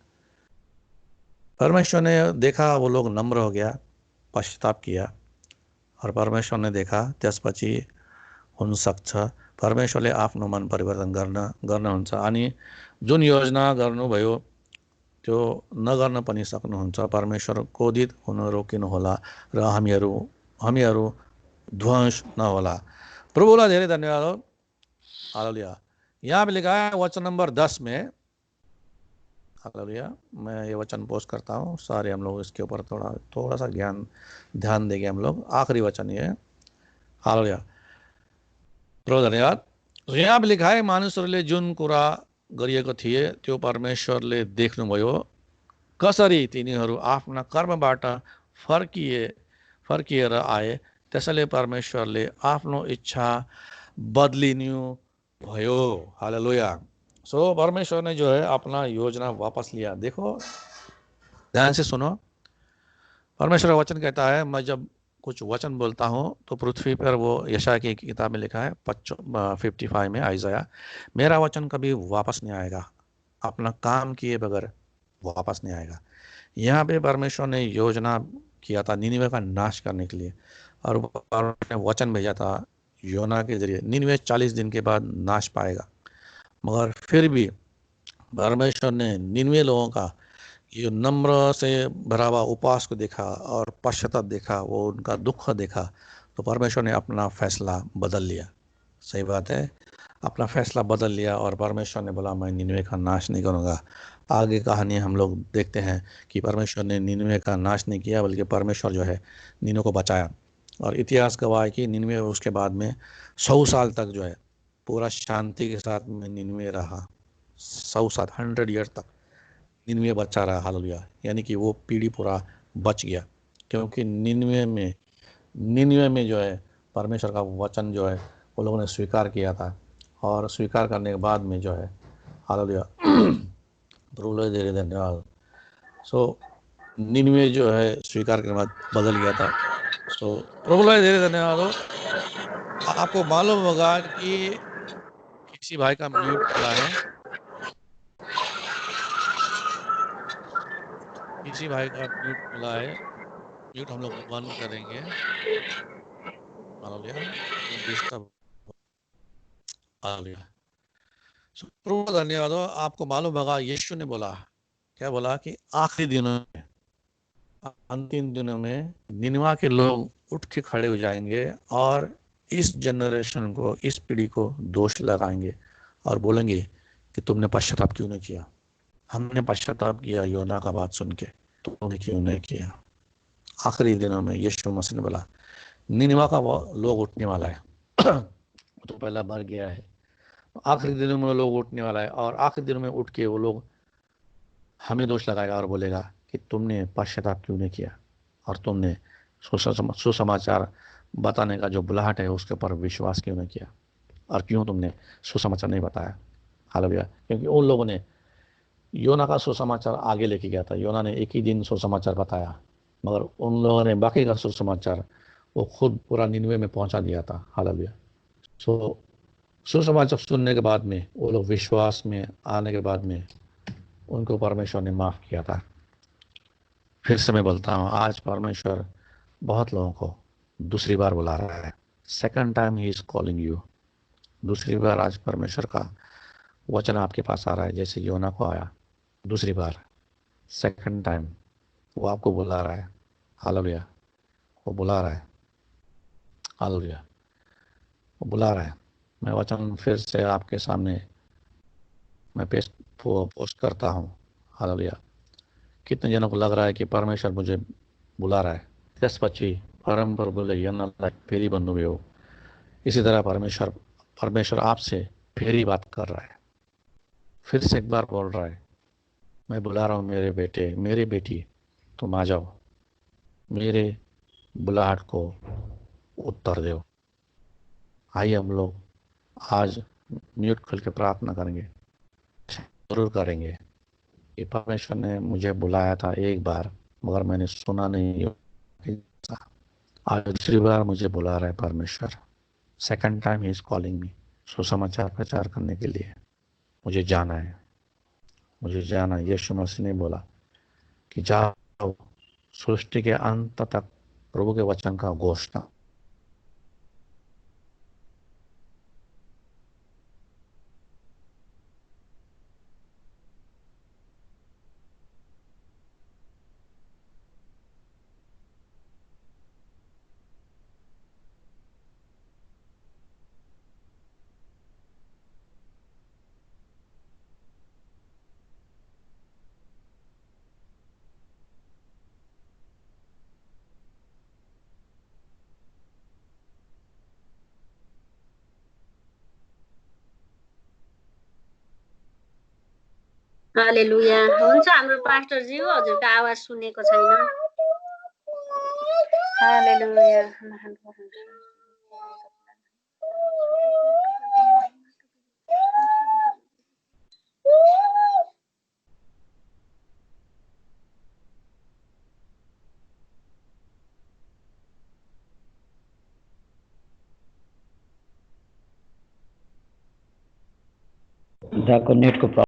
परमेश्वर ने देखा वो लोग नम्र हो गया, पश्चाताप किया, और परमेश्वर ने देखा त्यसपछि हुन सक्छ परमेश्वरले आफ्नो मन परिवर्तन गर्नुहुन्छ। अनि जुन योजना गर्नुभयो त्यो नगर्न पनि सक्नुहुन्छ। परमेश्वर क्रोधित हुन रोकिनुहोला र हामीहरू ध्वंस नहोला। प्रभुलाई धेरै धन्यवाद हो। हालेलुया। यहाँ पे लिखा है वचन नंबर 10 में, हालेलुया, मैं ये वचन पोस्ट करता हूँ, सारे हम लोग इसके ऊपर थोड़ा सा ध्यान देंगे हम लोग। आखिरी वचन ये है। हालेलुया। प्रभु धन्यवाद। यहाँ पे लिखा है मानिसहरूले जुन कुरा गरिएको थिए त्यो परमेश्वरले देख्नुभयो, कसरी तिनीहरू आफ्ना कर्मबाट फर्किएर आए, त्यसैले परमेश्वरले आफ्नो इच्छा बदलिनु भयो। हालेलुया। सो परमेश्वर ने जो है अपना योजना वापस लिया। देखो ध्यान से सुनो, परमेश्वर का वचन कहता है, मैं जब कुछ वचन बोलता हूँ तो पृथ्वी पर, वो यशायाह की किताब में लिखा है 55 में, आइज़ाया, मेरा वचन कभी वापस नहीं आएगा, अपना काम किए बगैर वापस नहीं आएगा। यहाँ पे परमेश्वर ने योजना किया था निनिवे का नाश करने के लिए, और वचन भेजा था योना के जरिए। निनिवे 40 दिन के बाद नाश पाएगा, मगर फिर भी परमेश्वर ने निनिवे लोगों का ये नम्र से भरा हुआ उपवास को देखा और पश्चाताप देखा, वो उनका दुख देखा, तो परमेश्वर ने अपना फैसला बदल लिया। सही बात है, अपना फैसला बदल लिया और परमेश्वर ने बोला मैं निनिवे का नाश नहीं करूँगा। आगे कहानी हम लोग देखते हैं कि परमेश्वर ने निनिवे का नाश नहीं किया, बल्कि परमेश्वर जो है निनिवे को बचाया। और इतिहास गवाह है कि निनिवे उसके बाद में 100 साल तक जो है पूरा शांति के साथ में निनिवे रहा। 100 साल, 100 ईयर तक निनिवे बचा रहा। हालेलुया। यानी कि वो पीढ़ी पूरा बच गया, क्योंकि निनिवे में जो है परमेश्वर का वचन जो है वो लोगों ने स्वीकार किया था, और स्वीकार करने के बाद में जो है, हालेलुया, प्रभु दे धन्यवाद। सो निनिवे जो है स्वीकार करने के बाद बदल गया था। सो प्रभु दे धन्यवाद हो। आपको मालूम होगा कि किसी भाई का म्यूट खुला है, किसी भाई का म्यूट खुला है, म्यूट हम लोग बंद करेंगे। Hallelujah, disturb. हालेलुया। प्रभु धन्यवाद हो। आपको मालूम होगा यीशु ने बोला, क्या बोला कि आखिरी दिनों में, अंतिम दिनों में निनवा के लोग उठ के खड़े हो जाएंगे और इस जनरेशन को, इस पीढ़ी को दोष लगाएंगे और बोलेंगे कि तुमने पश्चाताप क्यों नहीं किया। हमने पश्चाताप किया योना का बात सुन के, तुमने क्यों नहीं किया। आखिरी दिनों में यीशु मसीह ने बोला निनवा का वो लोग उठने वाला है तो पहला मर गया है, आखिरी दिनों में लोग उठने वाला है और आखिरी दिनों में उठ के वो लोग हमें दोष लगाएगा और बोलेगा कि तुमने पश्चाताप क्यों नहीं किया और तुमने सुसमाचार बताने का जो बुलाहट है उसके ऊपर विश्वास क्यों नहीं किया और क्यों तुमने सुसमाचार नहीं बताया। हालेलुया। क्योंकि उन लोगों ने योना का सुसमाचार आगे लेके गया था। योना ने एक ही दिन सुसमाचार बताया, मगर उन लोगों ने बाकी का सुसमाचार वो खुद पूरा निनवे में पहुंचा दिया था। हालेलुया। सो सुसमाचार सुनने के बाद में वो लोग विश्वास में आने के बाद में उनको परमेश्वर ने माफ किया था। फिर से मैं बोलता हूँ, आज परमेश्वर बहुत लोगों को दूसरी बार बुला रहा है। Second time he is calling you. दूसरी बार आज परमेश्वर का वचन आपके पास आ रहा है, जैसे योना को आया दूसरी बार। सेकंड टाइम वो आपको बुला रहा है। हालेलुया। वो बुला रहा है। हालेलुया। वो बुला रहा है। मैं वचन फिर से आपके सामने मैं पोस्ट करता हूँ। हालेलुया। कितने जनों को लग रहा है कि परमेश्वर मुझे बुला रहा है। त्यसपछि परमप्रभुले यन्नलाई फेरि भन्नुभयो। इसी तरह परमेश्वर आपसे फेरि बात कर रहा है। फिर से एक बार बोल रहा है, मैं बुला रहा हूँ मेरे बेटे, मेरी बेटी, तुम आ जाओ, मेरे बुलाहट को उत्तर दो। आइए हम लोग आज म्यूट खोल के प्रार्थना करेंगे। जरूर करेंगे कि परमेश्वर ने मुझे बुलाया था एक बार, मगर मैंने सुना नहीं। आज दूसरी बार मुझे बुला रहा है परमेश्वर। Second time he is calling me. सुसमाचार प्रचार करने के लिए मुझे जाना है। मुझे जाना है। यीशु मसीह ने बोला कि जाओ, सृष्टि के अंत तक प्रभु के वचन का घोषणा। हालेलुया। हुन्छ, हाम्रो पास्टरज्यू हजुरको आवाज सुनेको छैन। हालेलुया। जाको नेटको